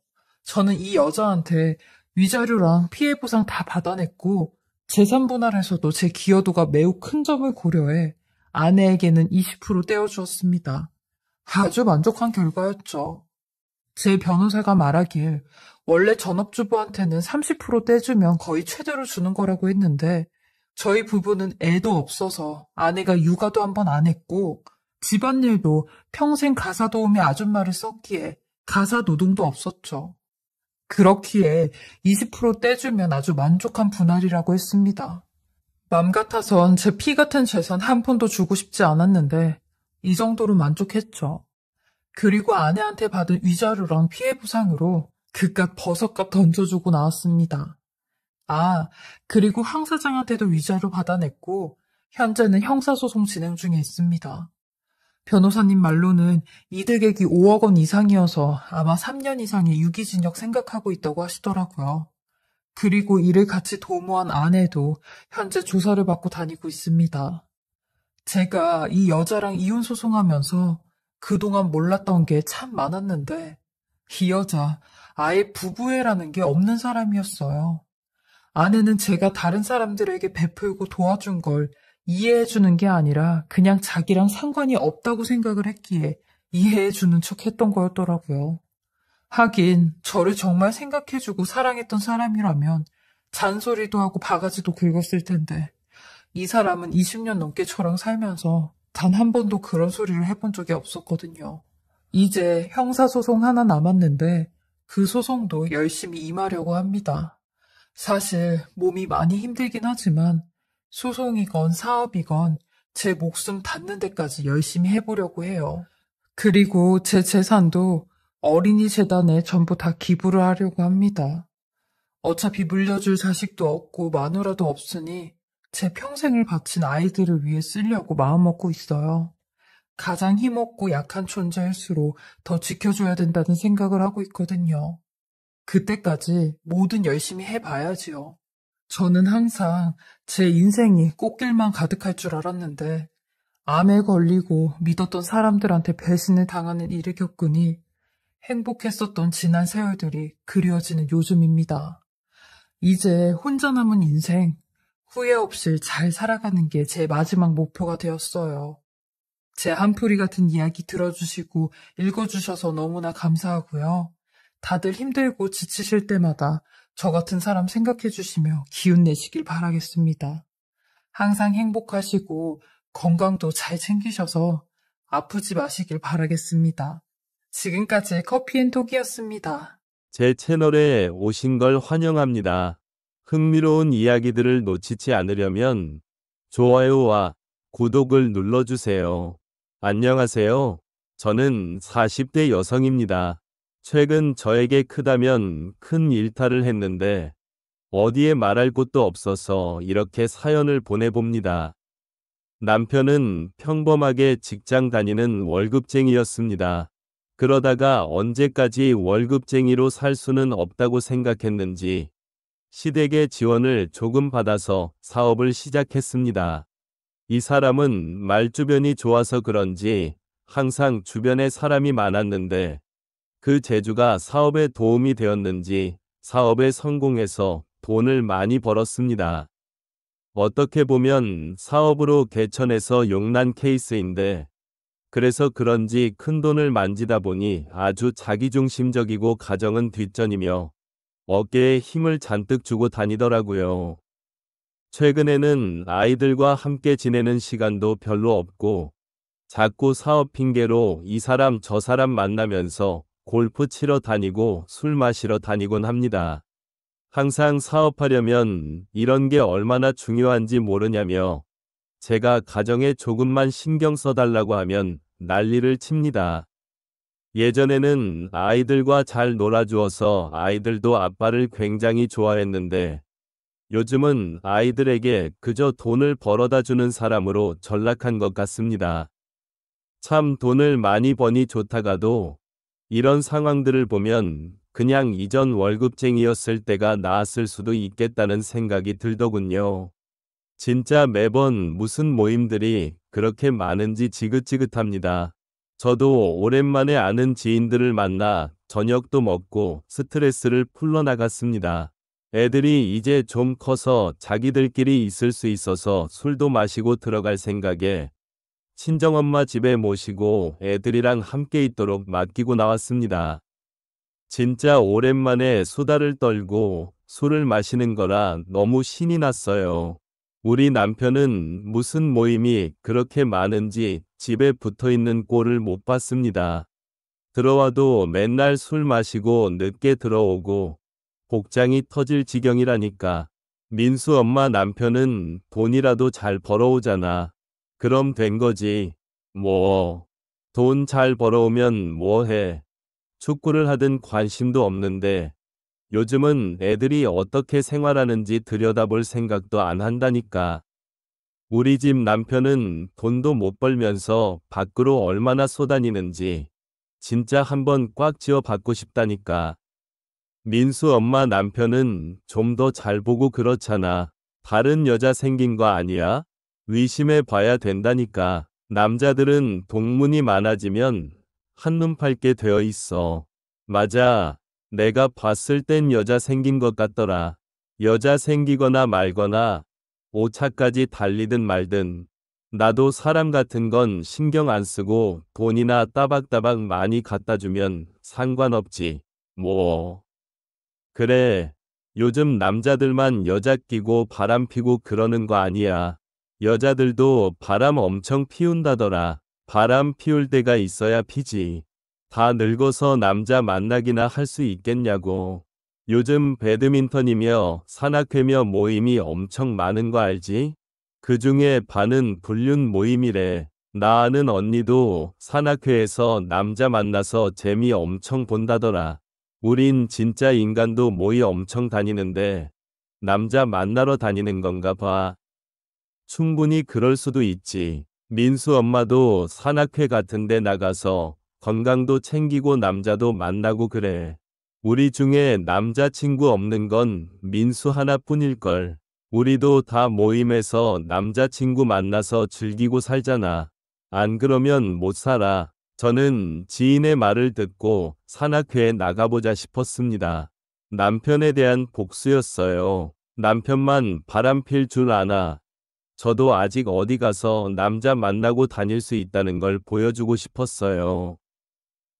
저는 이 여자한테 위자료랑 피해보상 다 받아냈고 재산 분할에서도 제 기여도가 매우 큰 점을 고려해 아내에게는 20% 떼어주었습니다. 아주 만족한 결과였죠. 제 변호사가 말하길 원래 전업주부한테는 30% 떼주면 거의 최대로 주는 거라고 했는데 저희 부부는 애도 없어서 아내가 육아도 한 번 안 했고 집안일도 평생 가사 도우미 아줌마를 썼기에 가사 노동도 없었죠. 그렇기에 20% 떼주면 아주 만족한 분할이라고 했습니다. 맘 같아선 제 피 같은 재산 한 푼도 주고 싶지 않았는데 이 정도로 만족했죠. 그리고 아내한테 받은 위자료랑 피해보상으로 그깟 버섯값 던져주고 나왔습니다. 아, 그리고 황 사장한테도 위자료 받아냈고 현재는 형사소송 진행 중에 있습니다. 변호사님 말로는 이득액이 5억 원 이상이어서 아마 3년 이상의 유기징역 생각하고 있다고 하시더라고요. 그리고 이를 같이 도모한 아내도 현재 조사를 받고 다니고 있습니다. 제가 이 여자랑 이혼소송하면서 그동안 몰랐던 게 참 많았는데 이 여자 아예 부부애라는 게 없는 사람이었어요. 아내는 제가 다른 사람들에게 베풀고 도와준 걸 이해해주는 게 아니라 그냥 자기랑 상관이 없다고 생각을 했기에 이해해주는 척 했던 거였더라고요. 하긴 저를 정말 생각해주고 사랑했던 사람이라면 잔소리도 하고 바가지도 긁었을 텐데 이 사람은 20년 넘게 저랑 살면서 단 한 번도 그런 소리를 해본 적이 없었거든요. 이제 형사소송 하나 남았는데 그 소송도 열심히 임하려고 합니다. 사실 몸이 많이 힘들긴 하지만 소송이건 사업이건 제 목숨 닿는 데까지 열심히 해보려고 해요. 그리고 제 재산도 어린이 재단에 전부 다 기부를 하려고 합니다. 어차피 물려줄 자식도 없고 마누라도 없으니 제 평생을 바친 아이들을 위해 쓰려고 마음먹고 있어요. 가장 힘없고 약한 존재일수록 더 지켜줘야 된다는 생각을 하고 있거든요. 그때까지 뭐든 열심히 해봐야지요. 저는 항상 제 인생이 꽃길만 가득할 줄 알았는데 암에 걸리고 믿었던 사람들한테 배신을 당하는 일을 겪으니 행복했었던 지난 세월들이 그리워지는 요즘입니다. 이제 혼자 남은 인생 후회 없이 잘 살아가는 게 제 마지막 목표가 되었어요. 제 한풀이 같은 이야기 들어주시고 읽어주셔서 너무나 감사하고요. 다들 힘들고 지치실 때마다 저 같은 사람 생각해 주시며 기운 내시길 바라겠습니다. 항상 행복하시고 건강도 잘 챙기셔서 아프지 마시길 바라겠습니다. 지금까지 커피앤톡이었습니다. 제 채널에 오신 걸 환영합니다. 흥미로운 이야기들을 놓치지 않으려면 좋아요와 구독을 눌러주세요. 안녕하세요. 저는 40대 여성입니다. 최근 저에게 크다면 큰 일탈을 했는데 어디에 말할 곳도 없어서 이렇게 사연을 보내봅니다. 남편은 평범하게 직장 다니는 월급쟁이였습니다. 그러다가 언제까지 월급쟁이로 살 수는 없다고 생각했는지 시댁의 지원을 조금 받아서 사업을 시작했습니다. 이 사람은 말주변이 좋아서 그런지 항상 주변에 사람이 많았는데 그 재주가 사업에 도움이 되었는지 사업에 성공해서 돈을 많이 벌었습니다. 어떻게 보면 사업으로 개천에서 용난 케이스인데 그래서 그런지 큰돈을 만지다 보니 아주 자기중심적이고 가정은 뒷전이며 어깨에 힘을 잔뜩 주고 다니더라고요. 최근에는 아이들과 함께 지내는 시간도 별로 없고 자꾸 사업 핑계로 이 사람 저 사람 만나면서 골프 치러 다니고 술 마시러 다니곤 합니다. 항상 사업하려면 이런 게 얼마나 중요한지 모르냐며 제가 가정에 조금만 신경 써달라고 하면 난리를 칩니다. 예전에는 아이들과 잘 놀아주어서 아이들도 아빠를 굉장히 좋아했는데 요즘은 아이들에게 그저 돈을 벌어다 주는 사람으로 전락한 것 같습니다. 참 돈을 많이 버니 좋다가도 이런 상황들을 보면 그냥 이전 월급쟁이였을 때가 나았을 수도 있겠다는 생각이 들더군요. 진짜 매번 무슨 모임들이 그렇게 많은지 지긋지긋합니다. 저도 오랜만에 아는 지인들을 만나 저녁도 먹고 스트레스를 풀러나갔습니다. 애들이 이제 좀 커서 자기들끼리 있을 수 있어서 술도 마시고 들어갈 생각에 친정엄마 집에 모시고 애들이랑 함께 있도록 맡기고 나왔습니다. 진짜 오랜만에 수다를 떨고 술을 마시는 거라 너무 신이 났어요. 우리 남편은 무슨 모임이 그렇게 많은지 집에 붙어 있는 꼴을 못 봤습니다. 들어와도 맨날 술 마시고 늦게 들어오고 복장이 터질 지경이라니까. 민수 엄마 남편은 돈이라도 잘 벌어오잖아. 그럼 된 거지. 뭐, 돈 잘 벌어오면 뭐 해. 축구를 하든 관심도 없는데 요즘은 애들이 어떻게 생활하는지 들여다볼 생각도 안 한다니까. 우리 집 남편은 돈도 못 벌면서 밖으로 얼마나 쏘다니는지 진짜 한번 꽉 쥐어 받고 싶다니까. 민수 엄마 남편은 좀 더 잘 보고 그렇잖아. 다른 여자 생긴 거 아니야? 의심해 봐야 된다니까. 남자들은 동문이 많아지면 한눈 팔게 되어 있어. 맞아. 내가 봤을 땐 여자 생긴 것 같더라. 여자 생기거나 말거나 오차까지 달리든 말든 나도 사람 같은 건 신경 안 쓰고 돈이나 따박따박 많이 갖다 주면 상관없지. 뭐. 그래. 요즘 남자들만 여자 끼고 바람 피고 그러는 거 아니야. 여자들도 바람 엄청 피운다더라. 바람 피울 때가 있어야 피지. 다 늙어서 남자 만나기나 할 수 있겠냐고. 요즘 배드민턴이며 산악회며 모임이 엄청 많은 거 알지? 그 중에 반은 불륜 모임이래. 나 아는 언니도 산악회에서 남자 만나서 재미 엄청 본다더라. 우린 진짜 인간도 모이 엄청 다니는데 남자 만나러 다니는 건가 봐. 충분히 그럴 수도 있지. 민수 엄마도 산악회 같은 데 나가서 건강도 챙기고 남자도 만나고 그래. 우리 중에 남자친구 없는 건 민수 하나뿐일걸. 우리도 다 모임에서 남자친구 만나서 즐기고 살잖아. 안 그러면 못 살아. 저는 지인의 말을 듣고 산악회에 나가보자 싶었습니다. 남편에 대한 복수였어요. 남편만 바람필 줄 아나. 저도 아직 어디 가서 남자 만나고 다닐 수 있다는 걸 보여주고 싶었어요.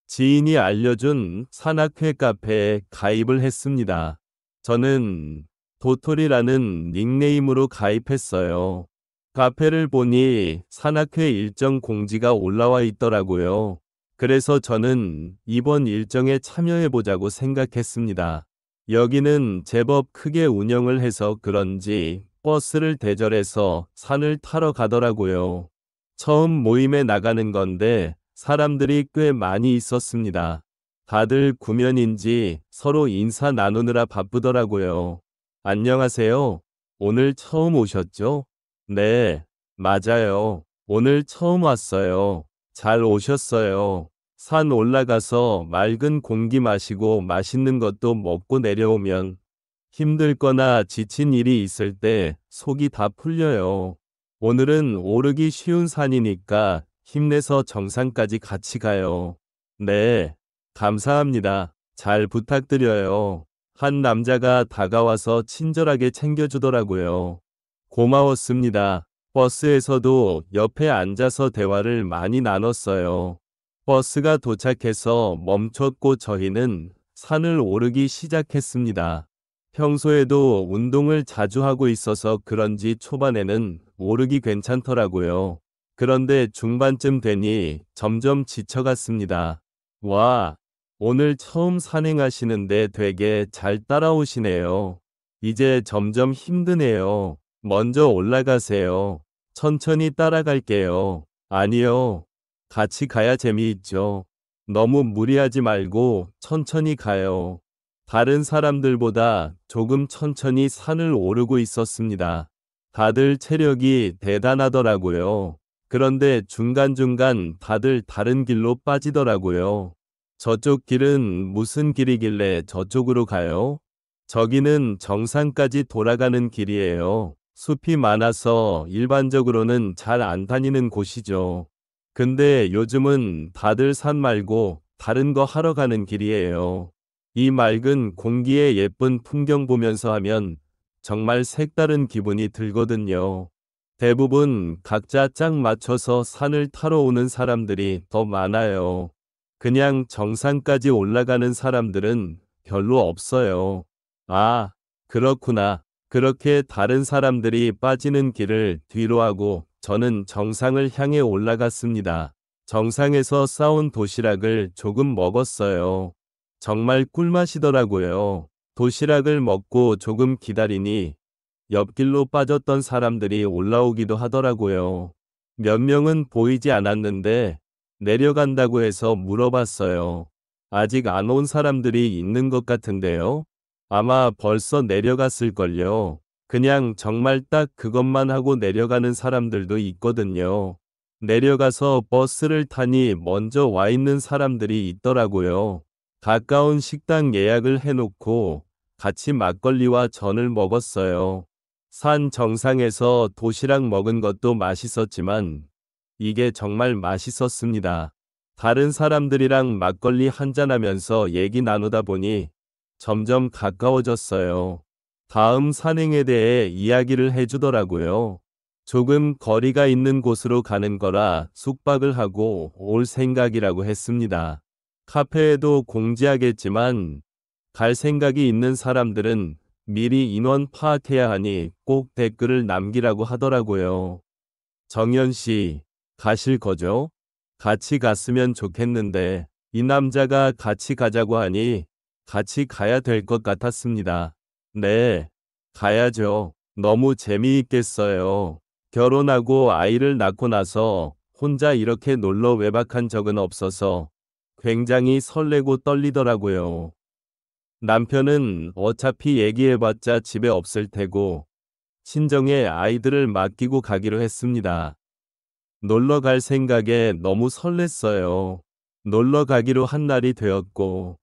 지인이 알려준 산악회 카페에 가입을 했습니다. 저는 도토리라는 닉네임으로 가입했어요. 카페를 보니 산악회 일정 공지가 올라와 있더라고요. 그래서 저는 이번 일정에 참여해보자고 생각했습니다. 여기는 제법 크게 운영을 해서 그런지 버스를 대절해서 산을 타러 가더라고요. 처음 모임에 나가는 건데 사람들이 꽤 많이 있었습니다. 다들 구면인지 서로 인사 나누느라 바쁘더라고요. 안녕하세요. 오늘 처음 오셨죠? 네, 맞아요. 오늘 처음 왔어요. 잘 오셨어요. 산 올라가서 맑은 공기 마시고 맛있는 것도 먹고 내려오면 힘들거나 지친 일이 있을 때 속이 다 풀려요. 오늘은 오르기 쉬운 산이니까 힘내서 정상까지 같이 가요. 네, 감사합니다. 잘 부탁드려요. 한 남자가 다가와서 친절하게 챙겨주더라고요. 고마웠습니다. 버스에서도 옆에 앉아서 대화를 많이 나눴어요. 버스가 도착해서 멈췄고 저희는 산을 오르기 시작했습니다. 평소에도 운동을 자주 하고 있어서 그런지 초반에는 오르기 괜찮더라고요. 그런데 중반쯤 되니 점점 지쳐갔습니다. 와, 오늘 처음 산행하시는데 되게 잘 따라오시네요. 이제 점점 힘드네요. 먼저 올라가세요. 천천히 따라갈게요. 아니요. 같이 가야 재미있죠. 너무 무리하지 말고 천천히 가요. 다른 사람들보다 조금 천천히 산을 오르고 있었습니다. 다들 체력이 대단하더라고요. 그런데 중간중간 다들 다른 길로 빠지더라고요. 저쪽 길은 무슨 길이길래 저쪽으로 가요? 저기는 정상까지 돌아가는 길이에요. 숲이 많아서 일반적으로는 잘 안 다니는 곳이죠. 근데 요즘은 다들 산 말고 다른 거 하러 가는 길이에요. 이 맑은 공기에 예쁜 풍경 보면서 하면 정말 색다른 기분이 들거든요. 대부분 각자 짝 맞춰서 산을 타러 오는 사람들이 더 많아요. 그냥 정상까지 올라가는 사람들은 별로 없어요. 아, 그렇구나. 그렇게 다른 사람들이 빠지는 길을 뒤로 하고 저는 정상을 향해 올라갔습니다. 정상에서 싸온 도시락을 조금 먹었어요. 정말 꿀맛이더라고요. 도시락을 먹고 조금 기다리니 옆길로 빠졌던 사람들이 올라오기도 하더라고요. 몇 명은 보이지 않았는데 내려간다고 해서 물어봤어요. 아직 안 온 사람들이 있는 것 같은데요. 아마 벌써 내려갔을걸요. 그냥 정말 딱 그것만 하고 내려가는 사람들도 있거든요. 내려가서 버스를 타니 먼저 와 있는 사람들이 있더라고요. 가까운 식당 예약을 해놓고 같이 막걸리와 전을 먹었어요. 산 정상에서 도시락 먹은 것도 맛있었지만 이게 정말 맛있었습니다. 다른 사람들이랑 막걸리 한잔하면서 얘기 나누다 보니 점점 가까워졌어요. 다음 산행에 대해 이야기를 해주더라고요. 조금 거리가 있는 곳으로 가는 거라 숙박을 하고 올 생각이라고 했습니다. 카페에도 공지하겠지만 갈 생각이 있는 사람들은 미리 인원 파악해야 하니 꼭 댓글을 남기라고 하더라고요. 정연 씨, 가실 거죠? 같이 갔으면 좋겠는데 이 남자가 같이 가자고 하니 같이 가야 될 것 같았습니다. 네, 가야죠. 너무 재미있겠어요. 결혼하고 아이를 낳고 나서 혼자 이렇게 놀러 외박한 적은 없어서 굉장히 설레고 떨리더라고요. 남편은 어차피 얘기해봤자 집에 없을 테고 친정에 아이들을 맡기고 가기로 했습니다. 놀러 갈 생각에 너무 설렜어요. 놀러 가기로 한 날이 되었고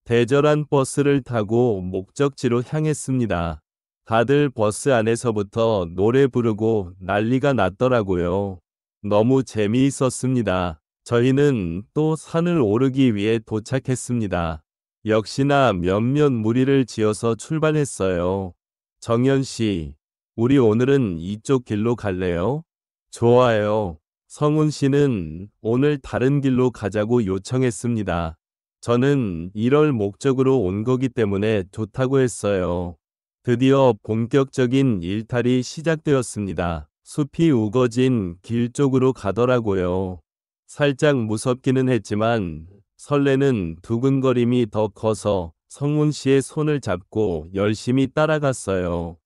대절한 버스를 타고 목적지로 향했습니다. 다들 버스 안에서부터 노래 부르고 난리가 났더라고요. 너무 재미있었습니다. 저희는 또 산을 오르기 위해 도착했습니다. 역시나 몇몇 무리를 지어서 출발했어요. 정연 씨, 우리 오늘은 이쪽 길로 갈래요? 좋아요. 성훈 씨는 오늘 다른 길로 가자고 요청했습니다. 저는 이럴 목적으로 온 거기 때문에 좋다고 했어요. 드디어 본격적인 일탈이 시작되었습니다. 숲이 우거진 길 쪽으로 가더라고요. 살짝 무섭기는 했지만 설레는 두근거림이 더 커서 성훈 씨의 손을 잡고 열심히 따라갔어요.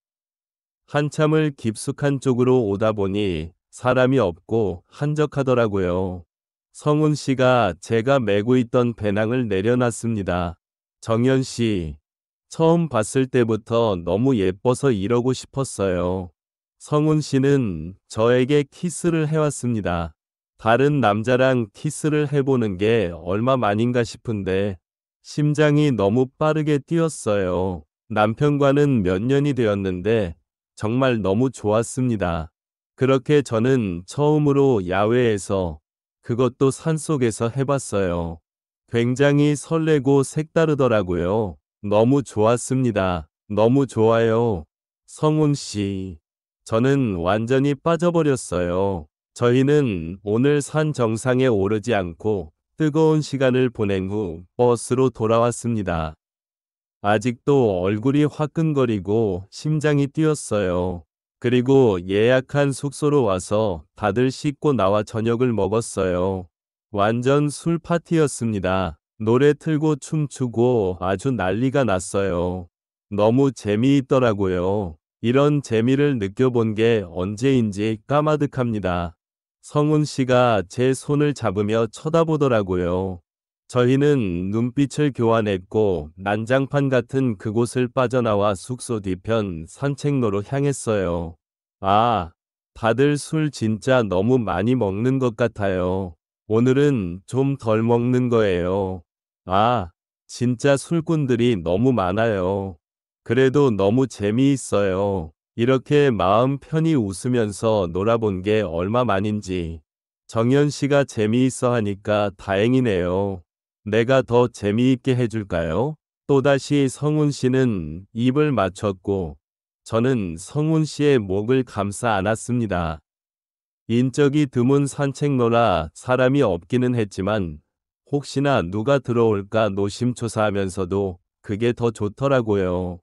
한참을 깊숙한 쪽으로 오다 보니 사람이 없고 한적하더라고요. 성훈 씨가 제가 메고 있던 배낭을 내려놨습니다. 정연 씨, 처음 봤을 때부터 너무 예뻐서 이러고 싶었어요. 성훈 씨는 저에게 키스를 해왔습니다. 다른 남자랑 키스를 해보는 게 얼마만인가 싶은데 심장이 너무 빠르게 뛰었어요. 남편과는 몇 년이 되었는데 정말 너무 좋았습니다. 그렇게 저는 처음으로 야외에서 그것도 산속에서 해봤어요. 굉장히 설레고 색다르더라고요. 너무 좋았습니다. 너무 좋아요. 성훈 씨. 저는 완전히 빠져버렸어요. 저희는 오늘 산 정상에 오르지 않고 뜨거운 시간을 보낸 후 버스로 돌아왔습니다. 아직도 얼굴이 화끈거리고 심장이 뛰었어요. 그리고 예약한 숙소로 와서 다들 씻고 나와 저녁을 먹었어요. 완전 술 파티였습니다. 노래 틀고 춤추고 아주 난리가 났어요. 너무 재미있더라고요. 이런 재미를 느껴본 게 언제인지 까마득합니다. 성훈 씨가 제 손을 잡으며 쳐다보더라고요. 저희는 눈빛을 교환했고 난장판 같은 그곳을 빠져나와 숙소 뒤편 산책로로 향했어요. 아, 다들 술 진짜 너무 많이 먹는 것 같아요. 오늘은 좀 덜 먹는 거예요. 아, 진짜 술꾼들이 너무 많아요. 그래도 너무 재미있어요. 이렇게 마음 편히 웃으면서 놀아본 게 얼마만인지. 정연 씨가 재미있어 하니까 다행이네요. 내가 더 재미있게 해줄까요? 또다시 성훈 씨는 입을 맞췄고 저는 성훈 씨의 목을 감싸 안았습니다. 인적이 드문 산책로라 사람이 없기는 했지만 혹시나 누가 들어올까 노심초사하면서도 그게 더 좋더라고요.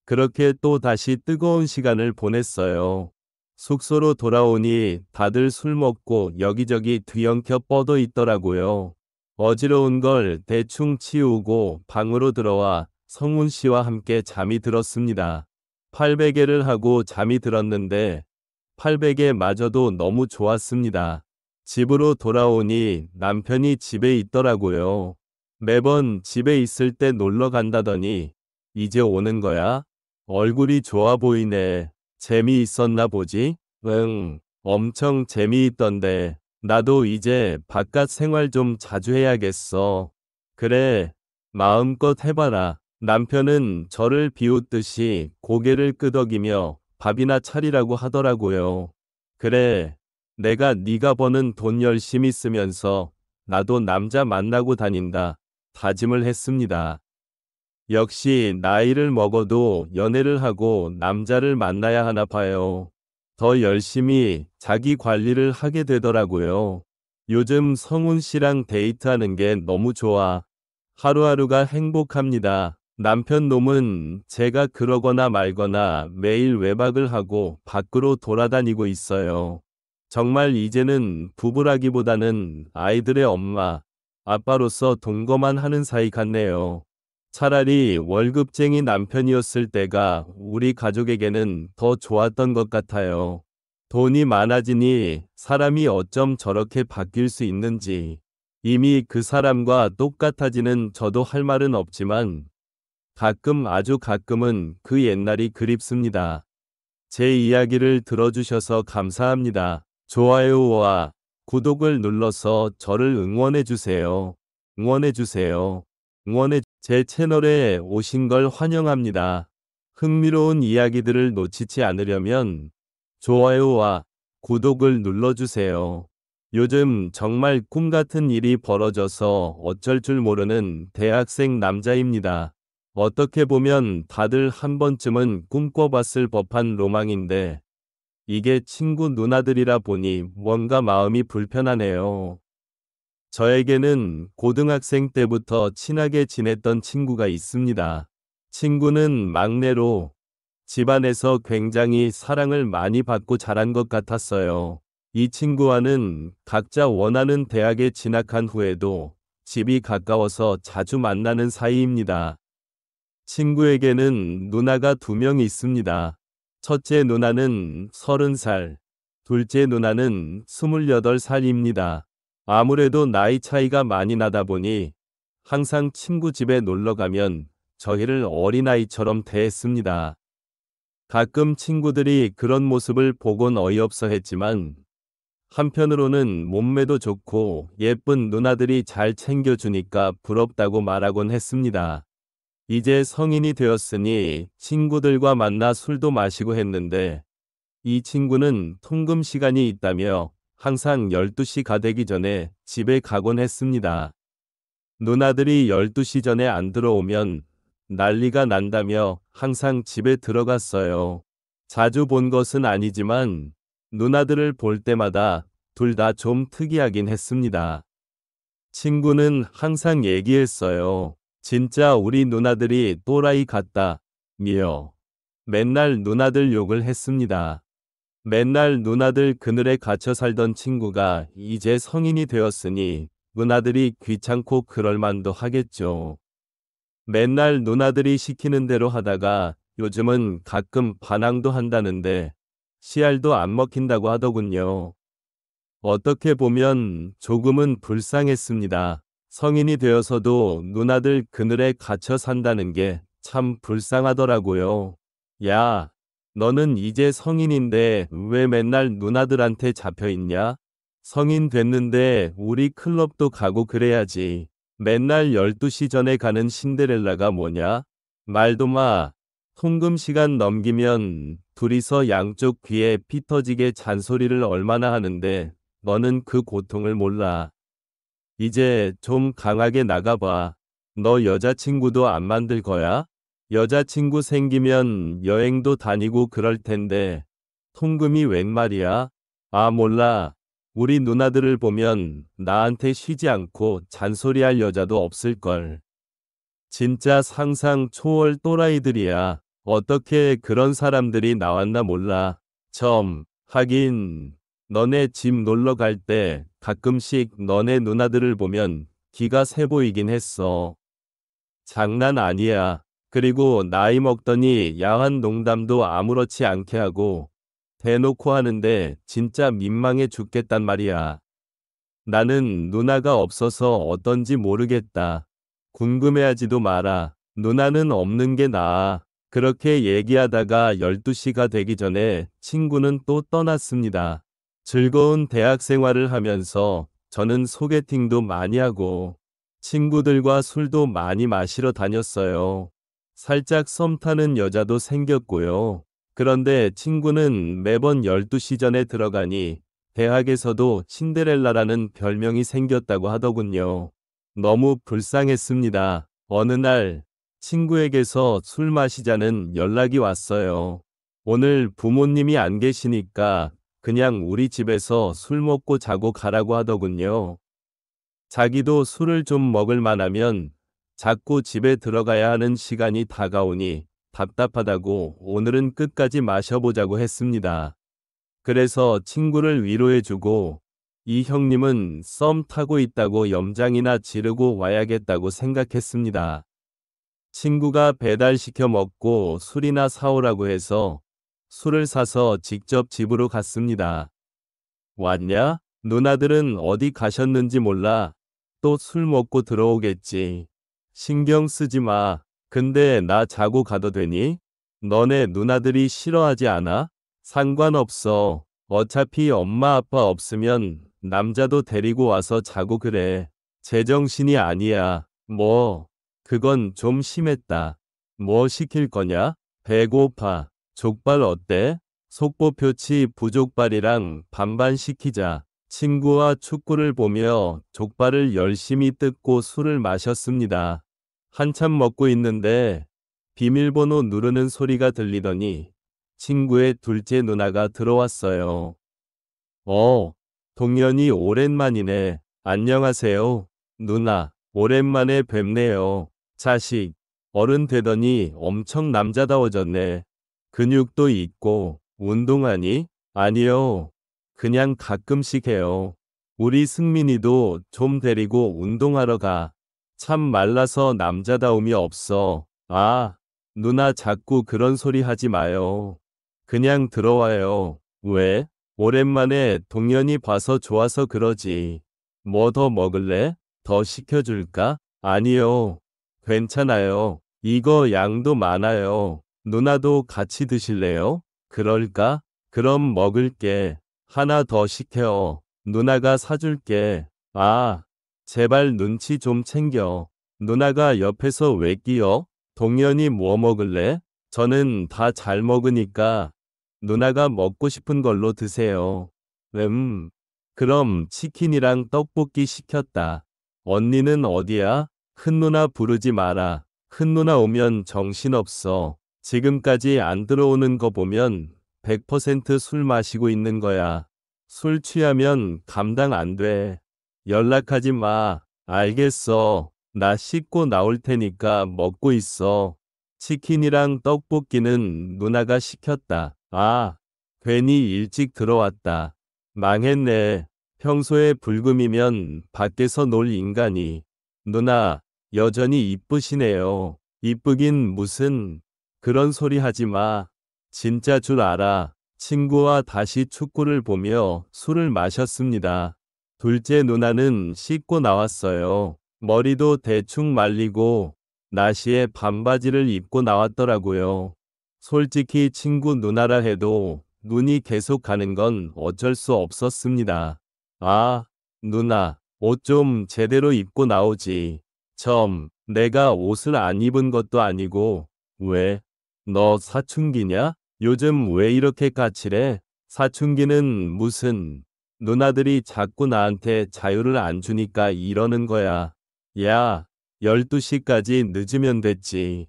그렇게 또 다시 뜨거운 시간을 보냈어요. 숙소로 돌아오니 다들 술 먹고 여기저기 뒤엉켜 뻗어 있더라고요. 어지러운 걸 대충 치우고 방으로 들어와 성훈 씨와 함께 잠이 들었습니다. 800개를 하고 잠이 들었는데 800에 마저도 너무 좋았습니다. 집으로 돌아오니 남편이 집에 있더라고요. 매번 집에 있을 때 놀러 간다더니 이제 오는 거야? 얼굴이 좋아 보이네. 재미있었나 보지? 응, 엄청 재미있던데. 나도 이제 바깥 생활 좀 자주 해야겠어. 그래, 마음껏 해봐라. 남편은 저를 비웃듯이 고개를 끄덕이며 밥이나 차리라고 하더라고요. 그래, 내가 네가 버는 돈 열심히 쓰면서 나도 남자 만나고 다닌다. 다짐을 했습니다. 역시 나이를 먹어도 연애를 하고 남자를 만나야 하나 봐요. 더 열심히 자기 관리를 하게 되더라고요. 요즘 성훈 씨랑 데이트하는 게 너무 좋아. 하루하루가 행복합니다. 남편 놈은 제가 그러거나 말거나 매일 외박을 하고 밖으로 돌아다니고 있어요. 정말 이제는 부부라기보다는 아이들의 엄마, 아빠로서 동거만 하는 사이 같네요. 차라리 월급쟁이 남편이었을 때가 우리 가족에게는 더 좋았던 것 같아요. 돈이 많아지니 사람이 어쩜 저렇게 바뀔 수 있는지. 이미 그 사람과 똑같아지는 저도 할 말은 없지만 가끔 아주 가끔은 그 옛날이 그립습니다. 제 이야기를 들어주셔서 감사합니다. 좋아요와 구독을 눌러서 저를 응원해주세요. 응원해주세요. 제 채널에 오신 걸 환영합니다. 흥미로운 이야기들을 놓치지 않으려면 좋아요와 구독을 눌러주세요. 요즘 정말 꿈 같은 일이 벌어져서 어쩔 줄 모르는 대학생 남자입니다. 어떻게 보면 다들 한 번쯤은 꿈꿔봤을 법한 로망인데 이게 친구 누나들이라 보니 뭔가 마음이 불편하네요. 저에게는 고등학생 때부터 친하게 지냈던 친구가 있습니다. 친구는 막내로 집안에서 굉장히 사랑을 많이 받고 자란 것 같았어요. 이 친구와는 각자 원하는 대학에 진학한 후에도 집이 가까워서 자주 만나는 사이입니다. 친구에게는 누나가 2명 있습니다. 첫째 누나는 30살, 둘째 누나는 28살입니다. 아무래도 나이 차이가 많이 나다 보니 항상 친구 집에 놀러 가면 저희를 어린아이처럼 대했습니다. 가끔 친구들이 그런 모습을 보곤 어이없어 했지만 한편으로는 몸매도 좋고 예쁜 누나들이 잘 챙겨주니까 부럽다고 말하곤 했습니다. 이제 성인이 되었으니 친구들과 만나 술도 마시고 했는데 이 친구는 통금 시간이 있다며 항상 12시가 되기 전에 집에 가곤 했습니다. 누나들이 12시 전에 안 들어오면 난리가 난다며 항상 집에 들어갔어요. 자주 본 것은 아니지만 누나들을 볼 때마다 둘 다 좀 특이하긴 했습니다. 친구는 항상 얘기했어요. 진짜 우리 누나들이 또라이 같다, 미어. 맨날 누나들 욕을 했습니다. 맨날 누나들 그늘에 갇혀 살던 친구가 이제 성인이 되었으니 누나들이 귀찮고 그럴 만도 하겠죠. 맨날 누나들이 시키는 대로 하다가 요즘은 가끔 반항도 한다는데 씨알도 안 먹힌다고 하더군요. 어떻게 보면 조금은 불쌍했습니다. 성인이 되어서도 누나들 그늘에 갇혀 산다는 게 참 불쌍하더라고요. 야, 너는 이제 성인인데 왜 맨날 누나들한테 잡혀 있냐? 성인 됐는데 우리 클럽도 가고 그래야지. 맨날 12시 전에 가는 신데렐라가 뭐냐? 말도 마. 통금 시간 넘기면 둘이서 양쪽 귀에 피 터지게 잔소리를 얼마나 하는데 너는 그 고통을 몰라. 이제 좀 강하게 나가봐. 너 여자친구도 안 만들 거야? 여자친구 생기면 여행도 다니고 그럴 텐데 통금이 웬 말이야? 아, 몰라. 우리 누나들을 보면 나한테 쉬지 않고 잔소리할 여자도 없을걸. 진짜 상상 초월 또라이들이야. 어떻게 그런 사람들이 나왔나 몰라. 하긴 너네 집 놀러 갈 때 가끔씩 너네 누나들을 보면 기가 새 보이긴 했어. 장난 아니야. 그리고 나이 먹더니 야한 농담도 아무렇지 않게 하고 대놓고 하는데 진짜 민망해 죽겠단 말이야. 나는 누나가 없어서 어떤지 모르겠다. 궁금해하지도 마라. 누나는 없는 게 나아. 그렇게 얘기하다가 12시가 되기 전에 친구는 또 떠났습니다. 즐거운 대학 생활을 하면서 저는 소개팅도 많이 하고 친구들과 술도 많이 마시러 다녔어요. 살짝 썸 타는 여자도 생겼고요. 그런데 친구는 매번 12시 전에 들어가니 대학에서도 신데렐라라는 별명이 생겼다고 하더군요. 너무 불쌍했습니다. 어느 날 친구에게서 술 마시자는 연락이 왔어요. 오늘 부모님이 안 계시니까 그냥 우리 집에서 술 먹고 자고 가라고 하더군요. 자기도 술을 좀 먹을 만하면 자꾸 집에 들어가야 하는 시간이 다가오니 답답하다고 오늘은 끝까지 마셔보자고 했습니다. 그래서 친구를 위로해주고 이 형님은 썸 타고 있다고 염장이나 지르고 와야겠다고 생각했습니다. 친구가 배달시켜 먹고 술이나 사오라고 해서 술을 사서 직접 집으로 갔습니다. 왔냐? 누나들은 어디 가셨는지 몰라. 또 술 먹고 들어오겠지. 신경 쓰지 마. 근데 나 자고 가도 되니? 너네 누나들이 싫어하지 않아? 상관없어. 어차피 엄마 아빠 없으면 남자도 데리고 와서 자고 그래. 제정신이 아니야. 그건 좀 심했다. 뭐 시킬 거냐? 배고파. 족발 어때? 속보표치 부족발이랑 반반 시키자. 친구와 축구를 보며 족발을 열심히 뜯고 술을 마셨습니다. 한참 먹고 있는데 비밀번호 누르는 소리가 들리더니 친구의 둘째 누나가 들어왔어요. 동현이 오랜만이네. 안녕하세요. 누나, 오랜만에 뵙네요. 자식, 어른 되더니 엄청 남자다워졌네. 근육도 있고, 운동하니? 아니요. 그냥 가끔씩 해요. 우리 승민이도 좀 데리고 운동하러 가. 참 말라서 남자다움이 없어. 아, 누나 자꾸 그런 소리 하지 마요. 그냥 들어와요. 왜? 오랜만에 동현이 봐서 좋아서 그러지. 뭐 더 먹을래? 더 시켜줄까? 아니요. 괜찮아요. 이거 양도 많아요. 누나도 같이 드실래요? 그럴까? 그럼 먹을게. 하나 더 시켜. 누나가 사줄게. 아, 제발 눈치 좀 챙겨. 누나가 옆에서 왜 끼어? 동현이 뭐 먹을래? 저는 다 잘 먹으니까 누나가 먹고 싶은 걸로 드세요. 그럼 치킨이랑 떡볶이 시켰다. 언니는 어디야? 큰 누나 부르지 마라. 큰 누나 오면 정신없어. 지금까지 안 들어오는 거 보면 100% 술 마시고 있는 거야. 술 취하면 감당 안 돼. 연락하지 마. 알겠어. 나 씻고 나올 테니까 먹고 있어. 치킨이랑 떡볶이는 누나가 시켰다. 아, 괜히 일찍 들어왔다. 망했네. 평소에 불금이면 밖에서 놀 인간이. 누나, 여전히 이쁘시네요. 이쁘긴 무슨. 그런 소리 하지 마. 진짜 줄 알아. 친구와 다시 축구를 보며 술을 마셨습니다. 둘째 누나는 씻고 나왔어요. 머리도 대충 말리고 나시에 반바지를 입고 나왔더라고요. 솔직히 친구 누나라 해도 눈이 계속 가는 건 어쩔 수 없었습니다. 아, 누나, 옷 좀 제대로 입고 나오지. 내가 옷을 안 입은 것도 아니고. 왜? 너 사춘기냐? 요즘 왜 이렇게 까칠해? 사춘기는 무슨. 누나들이 자꾸 나한테 자유를 안 주니까 이러는 거야. 야, 12시까지 늦으면 됐지.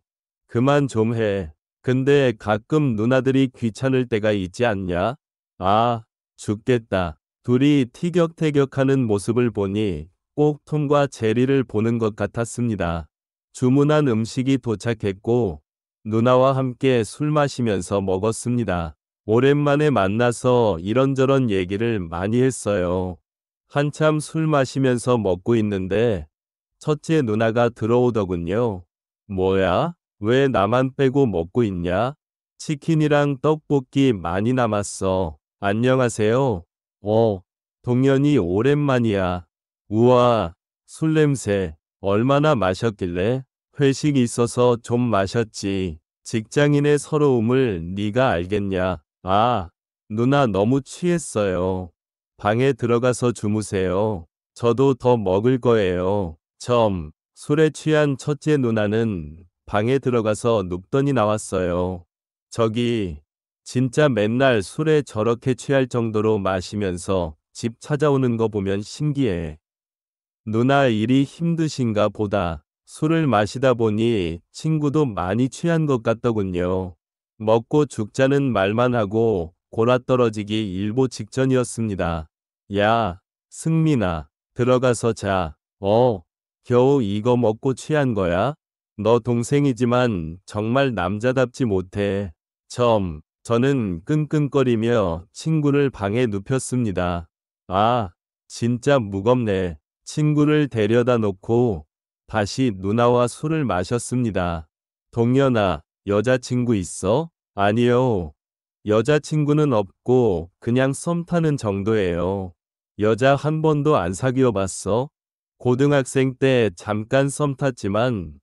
그만 좀 해. 근데 가끔 누나들이 귀찮을 때가 있지 않냐? 아, 죽겠다. 둘이 티격태격하는 모습을 보니 꼭 톰과 제리를 보는 것 같았습니다. 주문한 음식이 도착했고 누나와 함께 술 마시면서 먹었습니다. 오랜만에 만나서 이런저런 얘기를 많이 했어요. 한참 술 마시면서 먹고 있는데 첫째 누나가 들어오더군요. 뭐야? 왜 나만 빼고 먹고 있냐? 치킨이랑 떡볶이 많이 남았어. 안녕하세요. 동현이 오랜만이야. 우와, 술 냄새. 얼마나 마셨길래? 회식 있어서 좀 마셨지. 직장인의 서러움을 네가 알겠냐? 아, 누나 너무 취했어요. 방에 들어가서 주무세요. 저도 더 먹을 거예요. 술에 취한 첫째 누나는 방에 들어가서 눕더니 나왔어요. 저기, 진짜 맨날 술에 저렇게 취할 정도로 마시면서 집 찾아오는 거 보면 신기해. 누나 일이 힘드신가 보다. 술을 마시다 보니 친구도 많이 취한 것 같더군요. 먹고 죽자는 말만 하고 골아떨어지기 일보 직전이었습니다. 야, 승민아, 들어가서 자. 겨우 이거 먹고 취한 거야? 너 동생이지만 정말 남자답지 못해. 저는 끙끙거리며 친구를 방에 눕혔습니다. 아, 진짜 무겁네. 친구를 데려다 놓고 다시 누나와 술을 마셨습니다. 동현아, 여자친구 있어? 아니요. 여자친구는 없고 그냥 썸 타는 정도예요. 여자 한 번도 안 사귀어 봤어? 고등학생 때 잠깐 썸 탔지만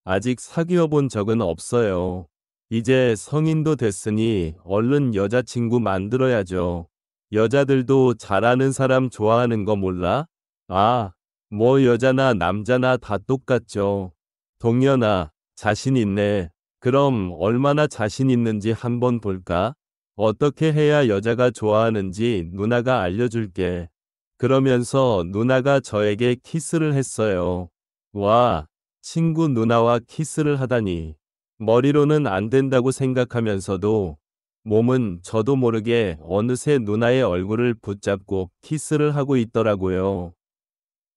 아직 사귀어 본 적은 없어요. 이제 성인도 됐으니 얼른 여자친구 만들어야죠. 여자들도 잘하는 사람 좋아하는 거 몰라? 아, 뭐 여자나 남자나 다 똑같죠. 동현아, 자신 있네. 그럼 얼마나 자신 있는지 한번 볼까? 어떻게 해야 여자가 좋아하는지 누나가 알려줄게. 그러면서 누나가 저에게 키스를 했어요. 와, 친구 누나와 키스를 하다니. 머리로는 안 된다고 생각하면서도 몸은 저도 모르게 어느새 누나의 얼굴을 붙잡고 키스를 하고 있더라고요.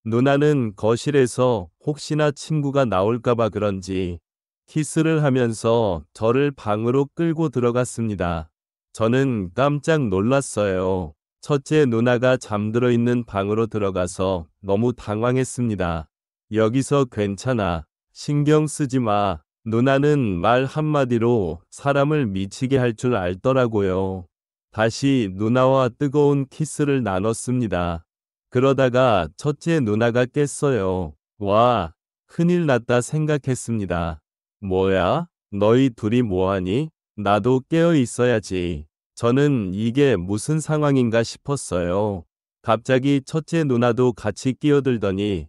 누나는 거실에서 혹시나 친구가 나올까봐 그런지 키스를 하면서 저를 방으로 끌고 들어갔습니다. 저는 깜짝 놀랐어요. 첫째 누나가 잠들어 있는 방으로 들어가서 너무 당황했습니다. 여기서 괜찮아. 신경 쓰지 마. 누나는 말 한마디로 사람을 미치게 할 줄 알더라고요. 다시 누나와 뜨거운 키스를 나눴습니다. 그러다가 첫째 누나가 깼어요. 와, 큰일 났다 생각했습니다. 뭐야? 너희 둘이 뭐하니? 나도 깨어 있어야지. 저는 이게 무슨 상황인가 싶었어요. 갑자기 첫째 누나도 같이 끼어들더니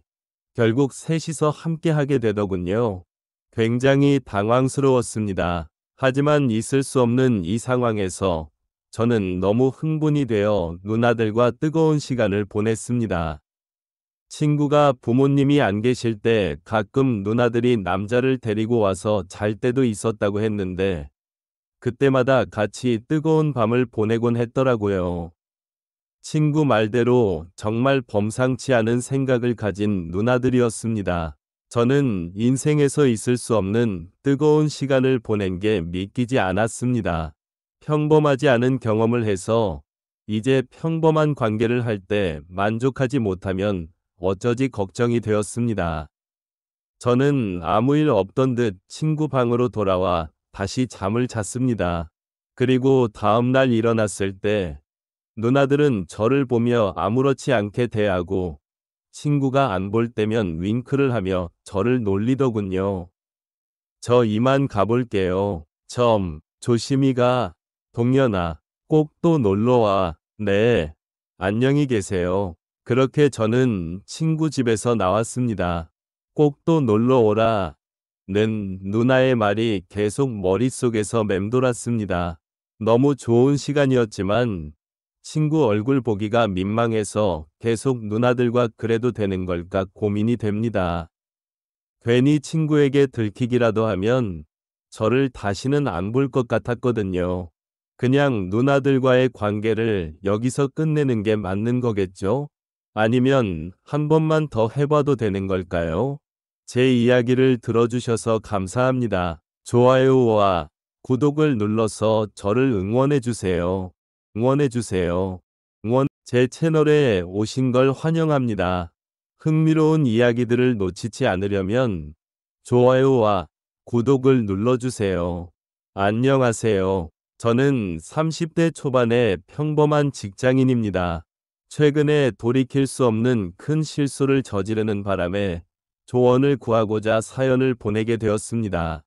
결국 셋이서 함께 하게 되더군요. 굉장히 당황스러웠습니다. 하지만 있을 수 없는 이 상황에서 저는 너무 흥분이 되어 누나들과 뜨거운 시간을 보냈습니다. 친구가 부모님이 안 계실 때 가끔 누나들이 남자를 데리고 와서 잘 때도 있었다고 했는데 그때마다 같이 뜨거운 밤을 보내곤 했더라고요. 친구 말대로 정말 범상치 않은 생각을 가진 누나들이었습니다. 저는 인생에서 있을 수 없는 뜨거운 시간을 보낸 게 믿기지 않았습니다. 평범하지 않은 경험을 해서 이제 평범한 관계를 할 때 만족하지 못하면 어쩌지 걱정이 되었습니다. 저는 아무 일 없던 듯 친구 방으로 돌아와 다시 잠을 잤습니다. 그리고 다음 날 일어났을 때 누나들은 저를 보며 아무렇지 않게 대하고 친구가 안 볼 때면 윙크를 하며 저를 놀리더군요. 저 이만 가볼게요. 조심히 가. 동현아, 꼭 또 놀러와. 네. 안녕히 계세요. 그렇게 저는 친구 집에서 나왔습니다. 꼭 또 놀러 오라. 는 누나의 말이 계속 머릿속에서 맴돌았습니다. 너무 좋은 시간이었지만 친구 얼굴 보기가 민망해서 계속 누나들과 그래도 되는 걸까 고민이 됩니다. 괜히 친구에게 들키기라도 하면 저를 다시는 안 볼 것 같았거든요. 그냥 누나들과의 관계를 여기서 끝내는 게 맞는 거겠죠? 아니면 한 번만 더 해봐도 되는 걸까요? 제 이야기를 들어주셔서 감사합니다. 좋아요와 구독을 눌러서 저를 응원해주세요. 응원해주세요. 제 채널에 오신 걸 환영합니다. 흥미로운 이야기들을 놓치지 않으려면 좋아요와 구독을 눌러주세요. 안녕하세요. 저는 30대 초반의 평범한 직장인입니다. 최근에 돌이킬 수 없는 큰 실수를 저지르는 바람에 조언을 구하고자 사연을 보내게 되었습니다.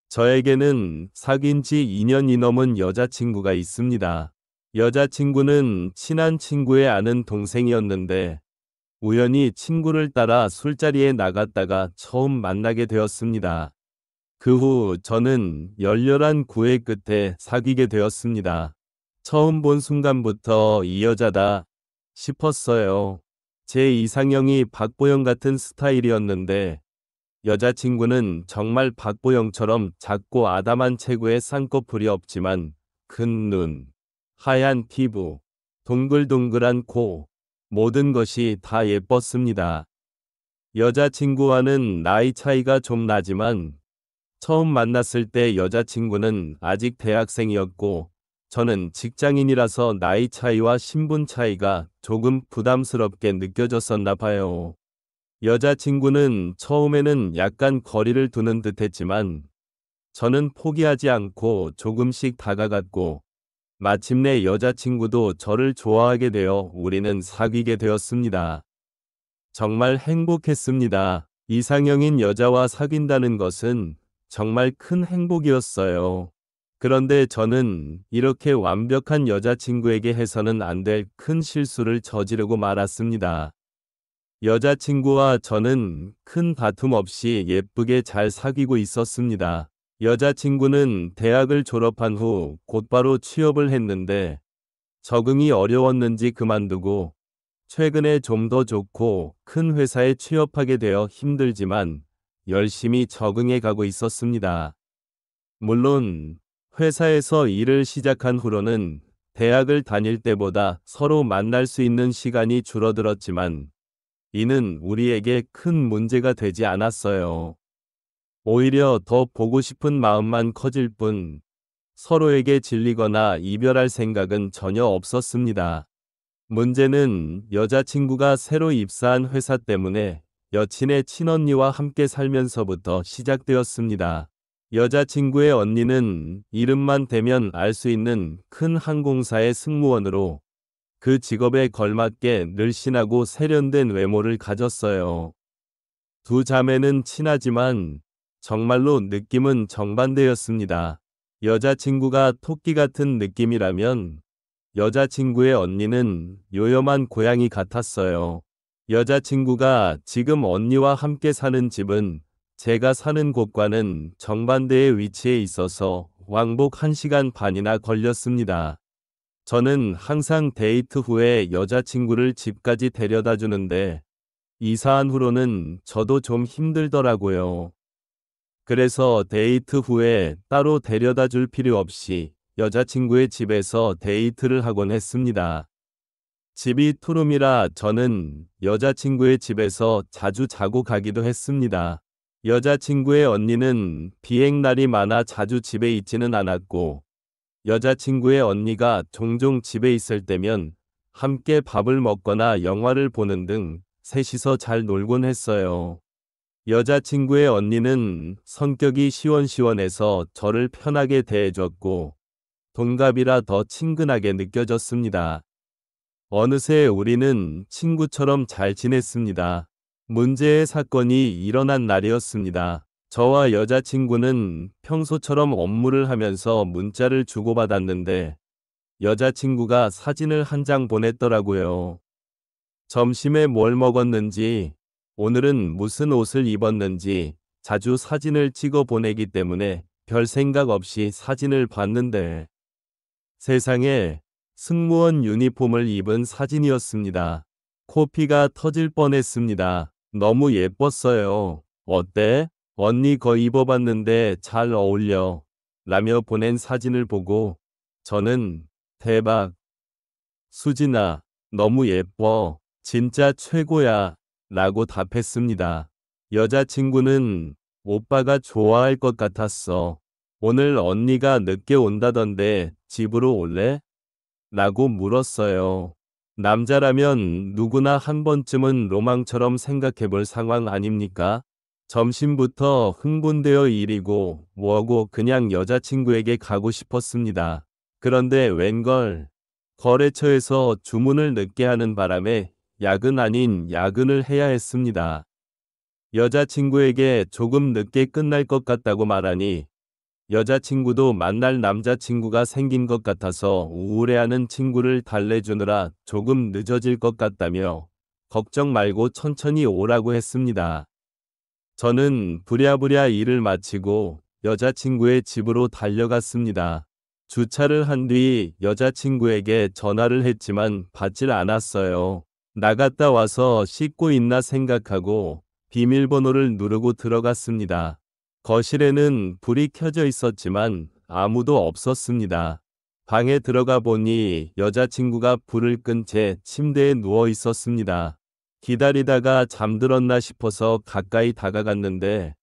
저에게는 사귄 지 2년이 넘은 여자친구가 있습니다. 여자친구는 친한 친구의 아는 동생이었는데 우연히 친구를 따라 술자리에 나갔다가 처음 만나게 되었습니다. 그 후 저는 열렬한 구애 끝에 사귀게 되었습니다. 처음 본 순간부터 이 여자다 싶었어요. 제 이상형이 박보영 같은 스타일이었는데 여자친구는 정말 박보영처럼 작고 아담한 체구에 쌍꺼풀이 없지만 큰 눈, 하얀 피부, 동글동글한 코, 모든 것이 다 예뻤습니다. 여자친구와는 나이 차이가 좀 나지만 처음 만났을 때 여자친구는 아직 대학생이었고 저는 직장인이라서 나이 차이와 신분 차이가 조금 부담스럽게 느껴졌었나 봐요. 여자친구는 처음에는 약간 거리를 두는 듯했지만 저는 포기하지 않고 조금씩 다가갔고 마침내 여자친구도 저를 좋아하게 되어 우리는 사귀게 되었습니다. 정말 행복했습니다. 이상형인 여자와 사귄다는 것은 정말 큰 행복이었어요. 그런데 저는 이렇게 완벽한 여자친구에게 해서는 안 될 큰 실수를 저지르고 말았습니다. 여자친구와 저는 큰 다툼 없이 예쁘게 잘 사귀고 있었습니다. 여자친구는 대학을 졸업한 후 곧바로 취업을 했는데 적응이 어려웠는지 그만두고 최근에 좀 더 좋고 큰 회사에 취업하게 되어 힘들지만 열심히 적응해 가고 있었습니다. 물론 회사에서 일을 시작한 후로는 대학을 다닐 때보다 서로 만날 수 있는 시간이 줄어들었지만 이는 우리에게 큰 문제가 되지 않았어요. 오히려 더 보고 싶은 마음만 커질 뿐 서로에게 질리거나 이별할 생각은 전혀 없었습니다. 문제는 여자친구가 새로 입사한 회사 때문에 여친의 친언니와 함께 살면서부터 시작되었습니다. 여자친구의 언니는 이름만 대면 알 수 있는 큰 항공사의 승무원으로 그 직업에 걸맞게 늘씬하고 세련된 외모를 가졌어요. 두 자매는 친하지만 정말로 느낌은 정반대였습니다. 여자친구가 토끼 같은 느낌이라면 여자친구의 언니는 요염한 고양이 같았어요. 여자친구가 지금 언니와 함께 사는 집은 제가 사는 곳과는 정반대의 위치에 있어서 왕복 1시간 반이나 걸렸습니다. 저는 항상 데이트 후에 여자친구를 집까지 데려다 주는데 이사한 후로는 저도 좀 힘들더라고요. 그래서 데이트 후에 따로 데려다 줄 필요 없이 여자친구의 집에서 데이트를 하곤 했습니다. 집이 투룸이라 저는 여자친구의 집에서 자주 자고 가기도 했습니다. 여자친구의 언니는 비행날이 많아 자주 집에 있지는 않았고 여자친구의 언니가 종종 집에 있을 때면 함께 밥을 먹거나 영화를 보는 등 셋이서 잘 놀곤 했어요. 여자친구의 언니는 성격이 시원시원해서 저를 편하게 대해줬고 동갑이라 더 친근하게 느껴졌습니다. 어느새 우리는 친구처럼 잘 지냈습니다. 문제의 사건이 일어난 날이었습니다. 저와 여자친구는 평소처럼 업무를 하면서 문자를 주고받았는데 여자친구가 사진을 한 장 보냈더라고요. 점심에 뭘 먹었는지, 오늘은 무슨 옷을 입었는지 자주 사진을 찍어 보내기 때문에 별 생각 없이 사진을 봤는데 세상에 승무원 유니폼을 입은 사진이었습니다. 코피가 터질 뻔했습니다. 너무 예뻤어요. 어때? 언니 거 입어봤는데 잘 어울려. 라며 보낸 사진을 보고 저는 대박. 수진아, 너무 예뻐. 진짜 최고야. 라고 답했습니다. 여자친구는 오빠가 좋아할 것 같았어. 오늘 언니가 늦게 온다던데 집으로 올래? 라고 물었어요. 남자라면 누구나 한 번쯤은 로망처럼 생각해볼 상황 아닙니까? 점심부터 흥분되어 일이고 뭐고 그냥 여자친구에게 가고 싶었습니다. 그런데 웬걸 거래처에서 주문을 늦게 하는 바람에 야근 아닌 야근을 해야 했습니다. 여자친구에게 조금 늦게 끝날 것 같다고 말하니 여자친구도 만날 남자친구가 생긴 것 같아서 우울해하는 친구를 달래주느라 조금 늦어질 것 같다며 걱정 말고 천천히 오라고 했습니다. 저는 부랴부랴 일을 마치고 여자친구의 집으로 달려갔습니다. 주차를 한 뒤 여자친구에게 전화를 했지만 받질 않았어요. 나갔다 와서 씻고 있나 생각하고 비밀번호를 누르고 들어갔습니다. 거실에는 불이 켜져 있었지만 아무도 없었습니다. 방에 들어가 보니 여자친구가 불을 끈 채 침대에 누워 있었습니다. 기다리다가 잠들었나 싶어서 가까이 다가갔는데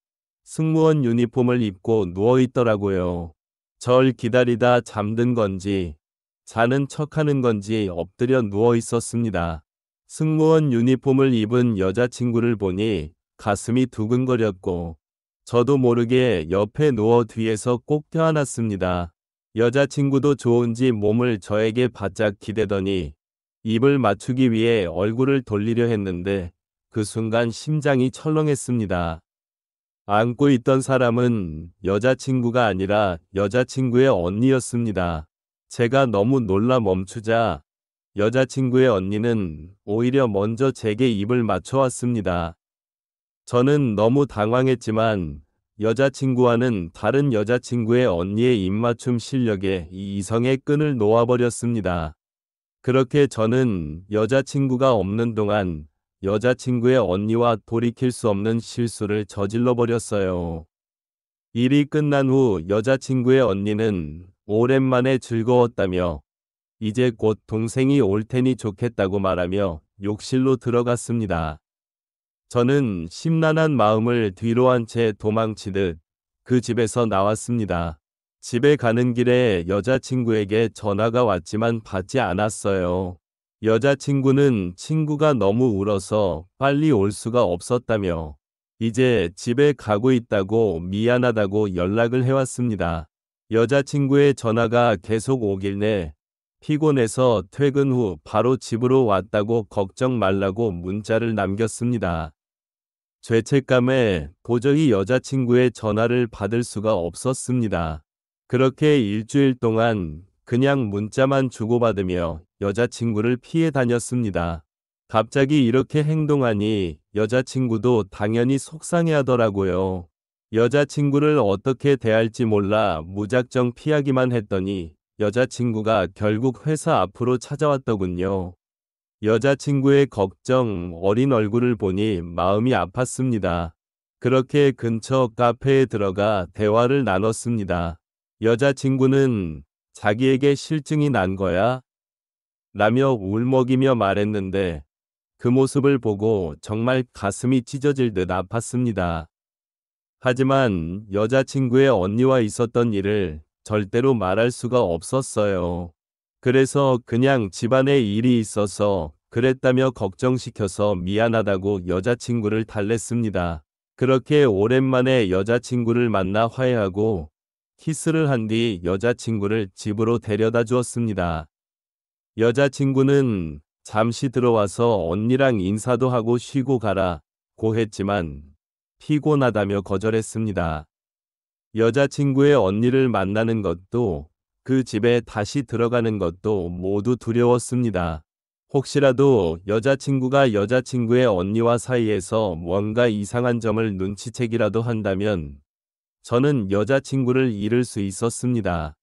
승무원 유니폼을 입고 누워 있더라고요. 절 기다리다 잠든 건지 자는 척하는 건지 엎드려 누워 있었습니다. 승무원 유니폼을 입은 여자친구를 보니 가슴이 두근거렸고 저도 모르게 옆에 누워 뒤에서 꼭 껴안았습니다. 여자친구도 좋은지 몸을 저에게 바짝 기대더니 입을 맞추기 위해 얼굴을 돌리려 했는데 그 순간 심장이 철렁했습니다. 안고 있던 사람은 여자친구가 아니라 여자친구의 언니였습니다. 제가 너무 놀라 멈추자 여자친구의 언니는 오히려 먼저 제게 입을 맞춰왔습니다. 저는 너무 당황했지만 여자친구와는 다른 여자친구의 언니의 입맞춤 실력에 이 이성의 끈을 놓아버렸습니다. 그렇게 저는 여자친구가 없는 동안 여자친구의 언니와 돌이킬 수 없는 실수를 저질러 버렸어요. 일이 끝난 후 여자친구의 언니는 오랜만에 즐거웠다며 이제 곧 동생이 올 테니 좋겠다고 말하며 욕실로 들어갔습니다. 저는 심란한 마음을 뒤로 한 채 도망치듯 그 집에서 나왔습니다. 집에 가는 길에 여자친구에게 전화가 왔지만 받지 않았어요. 여자친구는 친구가 너무 울어서 빨리 올 수가 없었다며 이제 집에 가고 있다고 미안하다고 연락을 해왔습니다. 여자친구의 전화가 계속 오길래 피곤해서 퇴근 후 바로 집으로 왔다고 걱정 말라고 문자를 남겼습니다. 죄책감에 도저히 여자친구의 전화를 받을 수가 없었습니다. 그렇게 일주일 동안 그냥 문자만 주고받으며 여자친구를 피해 다녔습니다. 갑자기 이렇게 행동하니 여자친구도 당연히 속상해하더라고요. 여자친구를 어떻게 대할지 몰라 무작정 피하기만 했더니 여자친구가 결국 회사 앞으로 찾아왔더군요. 여자친구의 걱정 어린 얼굴을 보니 마음이 아팠습니다. 그렇게 근처 카페에 들어가 대화를 나눴습니다. 여자친구는 자기에게 실증이 난 거야? 라며 울먹이며 말했는데 그 모습을 보고 정말 가슴이 찢어질 듯 아팠습니다. 하지만 여자친구의 언니와 있었던 일을 절대로 말할 수가 없었어요. 그래서 그냥 집안에 일이 있어서 그랬다며 걱정시켜서 미안하다고 여자친구를 달랬습니다. 그렇게 오랜만에 여자친구를 만나 화해하고 키스를 한 뒤 여자친구를 집으로 데려다 주었습니다. 여자친구는 잠시 들어와서 언니랑 인사도 하고 쉬고 가라고 했지만 피곤하다며 거절했습니다. 여자친구의 언니를 만나는 것도 그 집에 다시 들어가는 것도 모두 두려웠습니다. 혹시라도 여자친구가 여자친구의 언니와 사이에서 뭔가 이상한 점을 눈치채기라도 한다면 저는 여자친구를 잃을 수 있었습니다.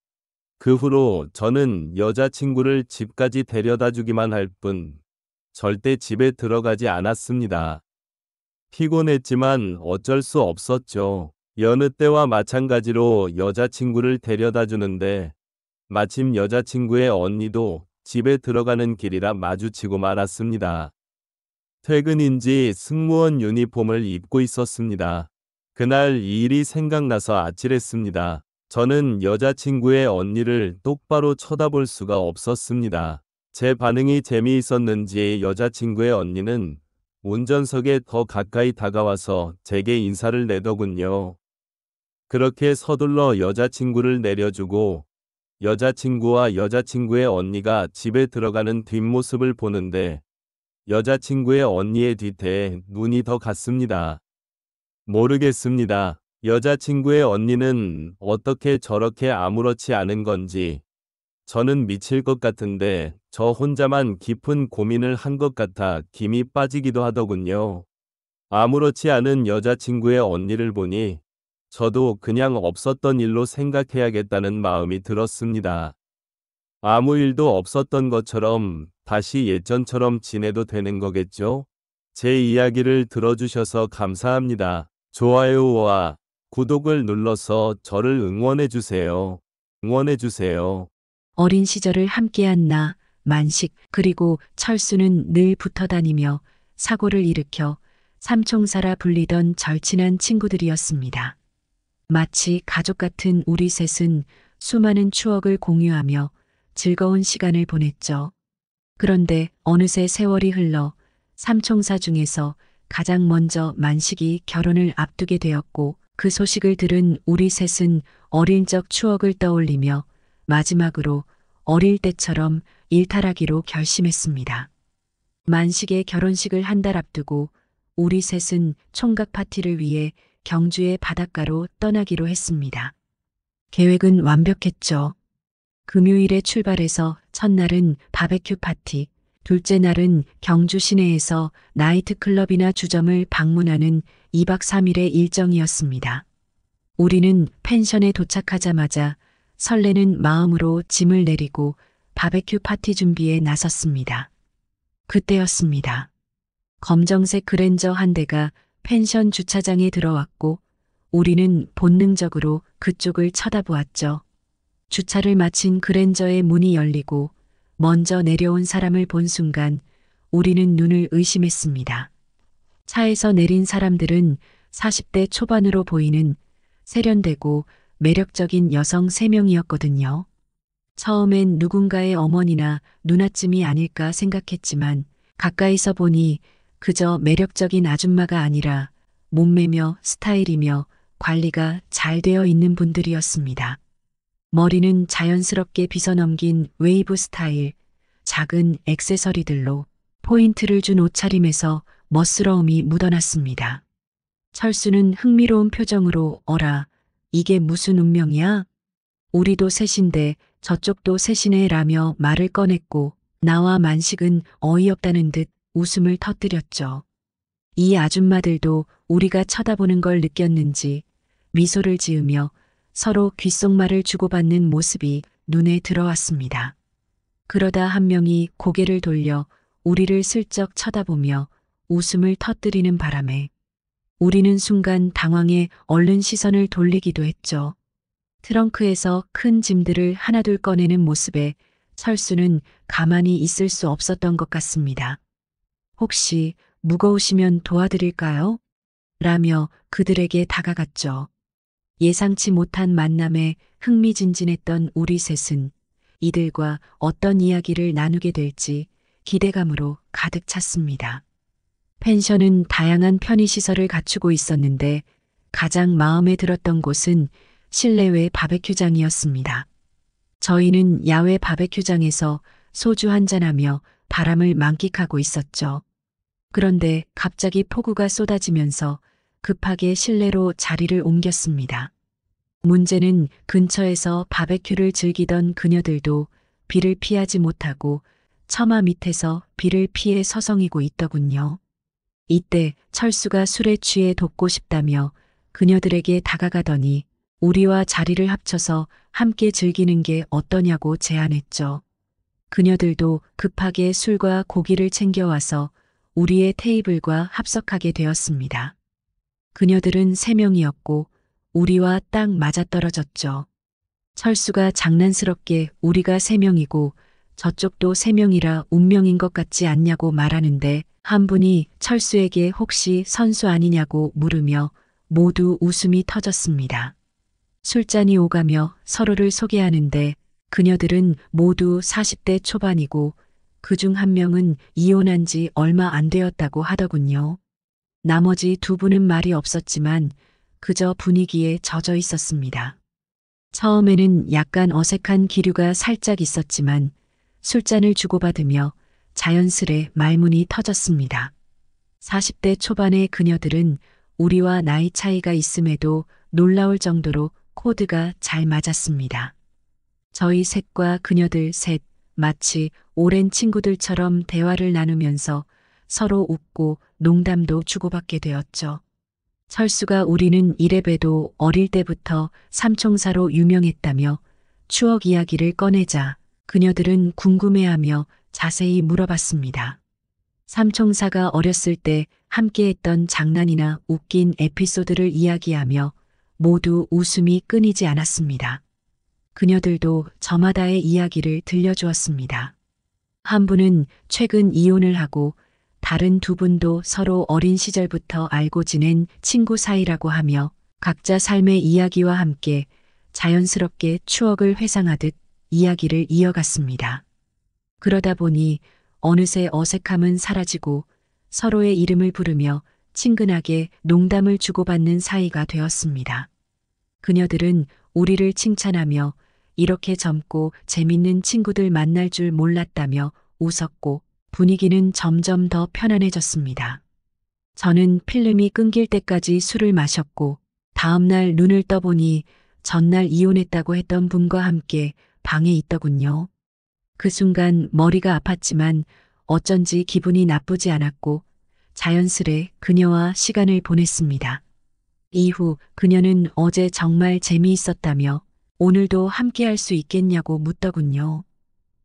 그 후로 저는 여자친구를 집까지 데려다 주기만 할 뿐 절대 집에 들어가지 않았습니다. 피곤했지만 어쩔 수 없었죠. 여느 때와 마찬가지로 여자친구를 데려다 주는데 마침 여자친구의 언니도 집에 들어가는 길이라 마주치고 말았습니다. 퇴근인지 승무원 유니폼을 입고 있었습니다. 그날 이 일이 생각나서 아찔했습니다. 저는 여자친구의 언니를 똑바로 쳐다볼 수가 없었습니다. 제 반응이 재미있었는지 여자친구의 언니는 운전석에 더 가까이 다가와서 제게 인사를 내더군요. 그렇게 서둘러 여자친구를 내려주고 여자친구와 여자친구의 언니가 집에 들어가는 뒷모습을 보는데 여자친구의 언니의 뒤태에 눈이 더 갔습니다. 모르겠습니다. 여자친구의 언니는 어떻게 저렇게 아무렇지 않은 건지 저는 미칠 것 같은데 저 혼자만 깊은 고민을 한 것 같아 김이 빠지기도 하더군요. 아무렇지 않은 여자친구의 언니를 보니 저도 그냥 없었던 일로 생각해야겠다는 마음이 들었습니다. 아무 일도 없었던 것처럼 다시 예전처럼 지내도 되는 거겠죠? 제 이야기를 들어주셔서 감사합니다. 좋아요와 구독을 눌러서 저를 응원해주세요. 응원해주세요. 어린 시절을 함께한 나, 만식, 그리고 철수는 늘 붙어 다니며 사고를 일으켜 삼총사라 불리던 절친한 친구들이었습니다. 마치 가족 같은 우리 셋은 수많은 추억을 공유하며 즐거운 시간을 보냈죠. 그런데 어느새 세월이 흘러 삼총사 중에서 가장 먼저 만식이 결혼을 앞두게 되었고 그 소식을 들은 우리 셋은 어릴 적 추억을 떠올리며 마지막으로 어릴 때처럼 일탈하기로 결심했습니다. 만식의 결혼식을 한 달 앞두고 우리 셋은 총각 파티를 위해 경주의 바닷가로 떠나기로 했습니다. 계획은 완벽했죠. 금요일에 출발해서 첫날은 바베큐 파티, 둘째 날은 경주 시내에서 나이트클럽이나 주점을 방문하는 2박 3일의 일정이었습니다. 우리는 펜션에 도착하자마자 설레는 마음으로 짐을 내리고 바베큐 파티 준비에 나섰습니다. 그때였습니다. 검정색 그랜저 한 대가 펜션 주차장에 들어왔고 우리는 본능적으로 그쪽을 쳐다보았죠. 주차를 마친 그랜저의 문이 열리고 먼저 내려온 사람을 본 순간 우리는 눈을 의심했습니다. 차에서 내린 사람들은 40대 초반으로 보이는 세련되고 매력적인 여성 3명이었거든요. 처음엔 누군가의 어머니나 누나쯤이 아닐까 생각했지만 가까이서 보니 그저 매력적인 아줌마가 아니라 몸매며 스타일이며 관리가 잘 되어 있는 분들이었습니다. 머리는 자연스럽게 빗어넘긴 웨이브 스타일, 작은 액세서리들로 포인트를 준 옷차림에서 멋스러움이 묻어났습니다. 철수는 흥미로운 표정으로 어라, 이게 무슨 운명이야? 우리도 셋인데 저쪽도 셋이네 라며 말을 꺼냈고 나와 만식은 어이없다는 듯 웃음을 터뜨렸죠. 이 아줌마들도 우리가 쳐다보는 걸 느꼈는지 미소를 지으며 서로 귓속말을 주고받는 모습이 눈에 들어왔습니다. 그러다 한 명이 고개를 돌려 우리를 슬쩍 쳐다보며 웃음을 터뜨리는 바람에 우리는 순간 당황해 얼른 시선을 돌리기도 했죠. 트렁크에서 큰 짐들을 하나둘 꺼내는 모습에 철수는 가만히 있을 수 없었던 것 같습니다. 혹시 무거우시면 도와드릴까요? 라며 그들에게 다가갔죠. 예상치 못한 만남에 흥미진진했던 우리 셋은 이들과 어떤 이야기를 나누게 될지 기대감으로 가득 찼습니다. 펜션은 다양한 편의시설을 갖추고 있었는데 가장 마음에 들었던 곳은 실내외 바베큐장이었습니다. 저희는 야외 바베큐장에서 소주 한잔하며 바람을 만끽하고 있었죠. 그런데 갑자기 폭우가 쏟아지면서 급하게 실내로 자리를 옮겼습니다. 문제는 근처에서 바베큐를 즐기던 그녀들도 비를 피하지 못하고 처마 밑에서 비를 피해 서성이고 있더군요. 이때 철수가 술에 취해 돕고 싶다며 그녀들에게 다가가더니 우리와 자리를 합쳐서 함께 즐기는 게 어떠냐고 제안했죠. 그녀들도 급하게 술과 고기를 챙겨와서 우리의 테이블과 합석하게 되었습니다. 그녀들은 3명이었고 우리와 딱 맞아떨어졌죠. 철수가 장난스럽게 우리가 3명이고 저쪽도 3명이라 운명인 것 같지 않냐고 말하는데 한 분이 철수에게 혹시 선수 아니냐고 물으며 모두 웃음이 터졌습니다. 술잔이 오가며 서로를 소개하는데 그녀들은 모두 40대 초반이고 그중 한 명은 이혼한 지 얼마 안 되었다고 하더군요. 나머지 2분은 말이 없었지만 그저 분위기에 젖어 있었습니다. 처음에는 약간 어색한 기류가 살짝 있었지만 술잔을 주고받으며 자연스레 말문이 터졌습니다. 40대 초반의 그녀들은 우리와 나이 차이가 있음에도 놀라울 정도로 코드가 잘 맞았습니다. 저희 셋과 그녀들 셋, 마치 오랜 친구들처럼 대화를 나누면서 서로 웃고 농담도 주고받게 되었죠. 철수가 우리는 이래봬도 어릴 때부터 삼총사로 유명했다며 추억 이야기를 꺼내자 그녀들은 궁금해하며 자세히 물어봤습니다. 삼총사가 어렸을 때 함께했던 장난이나 웃긴 에피소드를 이야기하며 모두 웃음이 끊이지 않았습니다. 그녀들도 저마다의 이야기를 들려주었습니다. 한 분은 최근 이혼을 하고 다른 2분도 서로 어린 시절부터 알고 지낸 친구 사이라고 하며 각자 삶의 이야기와 함께 자연스럽게 추억을 회상하듯 이야기를 이어갔습니다. 그러다 보니 어느새 어색함은 사라지고 서로의 이름을 부르며 친근하게 농담을 주고받는 사이가 되었습니다. 그녀들은 우리를 칭찬하며 이렇게 젊고 재밌는 친구들 만날 줄 몰랐다며 웃었고 분위기는 점점 더 편안해졌습니다. 저는 필름이 끊길 때까지 술을 마셨고 다음날 눈을 떠보니 전날 이혼했다고 했던 분과 함께 방에 있더군요. 그 순간 머리가 아팠지만 어쩐지 기분이 나쁘지 않았고 자연스레 그녀와 시간을 보냈습니다. 이후 그녀는 어제 정말 재미있었다며 오늘도 함께 할 수 있겠냐고 묻더군요.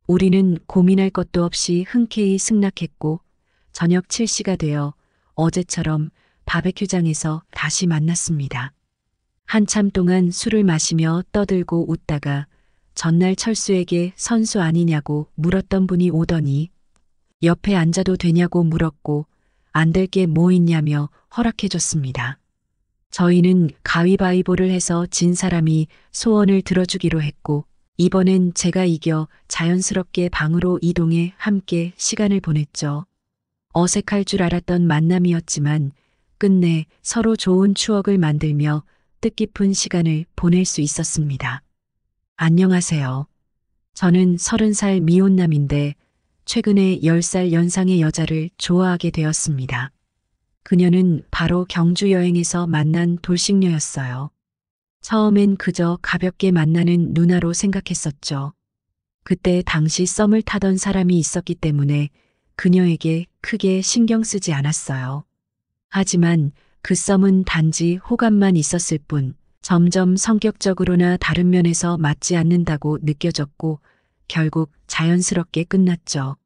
우리는 고민할 것도 없이 흔쾌히 승낙했고 저녁 7시가 되어 어제처럼 바베큐장에서 다시 만났습니다. 한참 동안 술을 마시며 떠들고 웃다가 전날 철수에게 선수 아니냐고 물었던 분이 오더니 옆에 앉아도 되냐고 물었고 안 될 게 뭐 있냐며 허락해줬습니다. 저희는 가위바위보를 해서 진 사람이 소원을 들어주기로 했고 이번엔 제가 이겨 자연스럽게 방으로 이동해 함께 시간을 보냈죠. 어색할 줄 알았던 만남이었지만 끝내 서로 좋은 추억을 만들며 뜻깊은 시간을 보낼 수 있었습니다. 안녕하세요. 저는 30살 미혼남인데 최근에 10살 연상의 여자를 좋아하게 되었습니다. 그녀는 바로 경주 여행에서 만난 돌싱녀였어요. 처음엔 그저 가볍게 만나는 누나로 생각했었죠. 그때 당시 썸을 타던 사람이 있었기 때문에 그녀에게 크게 신경 쓰지 않았어요. 하지만 그 썸은 단지 호감만 있었을 뿐 점점 성격적으로나 다른 면에서 맞지 않는다고 느껴졌고 결국 자연스럽게 끝났죠.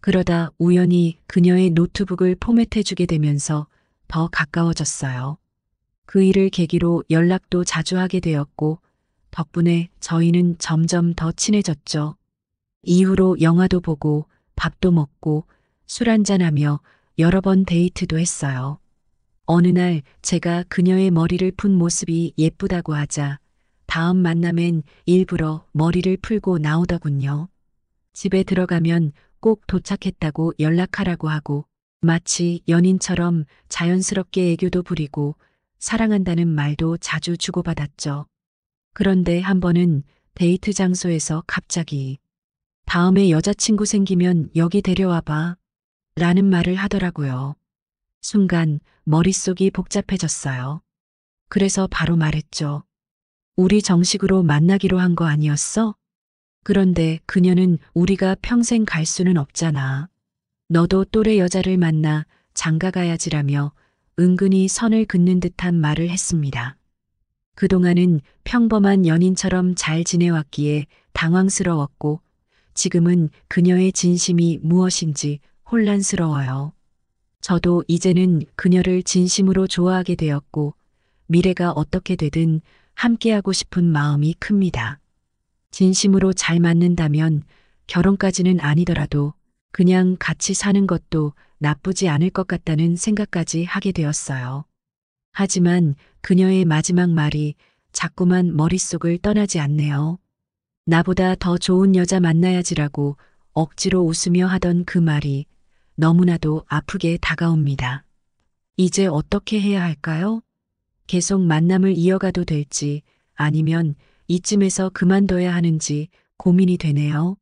그러다 우연히 그녀의 노트북을 포맷해주게 되면서 더 가까워졌어요. 그 일을 계기로 연락도 자주 하게 되었고 덕분에 저희는 점점 더 친해졌죠. 이후로 영화도 보고 밥도 먹고 술 한잔하며 여러 번 데이트도 했어요. 어느 날 제가 그녀의 머리를 푼 모습이 예쁘다고 하자 다음 만남엔 일부러 머리를 풀고 나오더군요. 집에 들어가면 꼭 도착했다고 연락하라고 하고 마치 연인처럼 자연스럽게 애교도 부리고 사랑한다는 말도 자주 주고받았죠. 그런데 한 번은 데이트 장소에서 갑자기 다음에 여자친구 생기면 여기 데려와봐 라는 말을 하더라고요. 순간 머릿속이 복잡해졌어요. 그래서 바로 말했죠. 우리 정식으로 만나기로 한 거 아니었어? 그런데 그녀는 우리가 평생 갈 수는 없잖아. 너도 또래 여자를 만나 장가 가야지라며 은근히 선을 긋는 듯한 말을 했습니다. 그동안은 평범한 연인처럼 잘 지내왔기에 당황스러웠고 지금은 그녀의 진심이 무엇인지 혼란스러워요. 저도 이제는 그녀를 진심으로 좋아하게 되었고 미래가 어떻게 되든 함께하고 싶은 마음이 큽니다. 진심으로 잘 맞는다면 결혼까지는 아니더라도 그냥 같이 사는 것도 나쁘지 않을 것 같다는 생각까지 하게 되었어요. 하지만 그녀의 마지막 말이 자꾸만 머릿속을 떠나지 않네요. 나보다 더 좋은 여자 만나야지라고 억지로 웃으며 하던 그 말이 너무나도 아프게 다가옵니다. 이제 어떻게 해야 할까요? 계속 만남을 이어가도 될지 아니면 이쯤에서 그만둬야 하는지 고민이 되네요.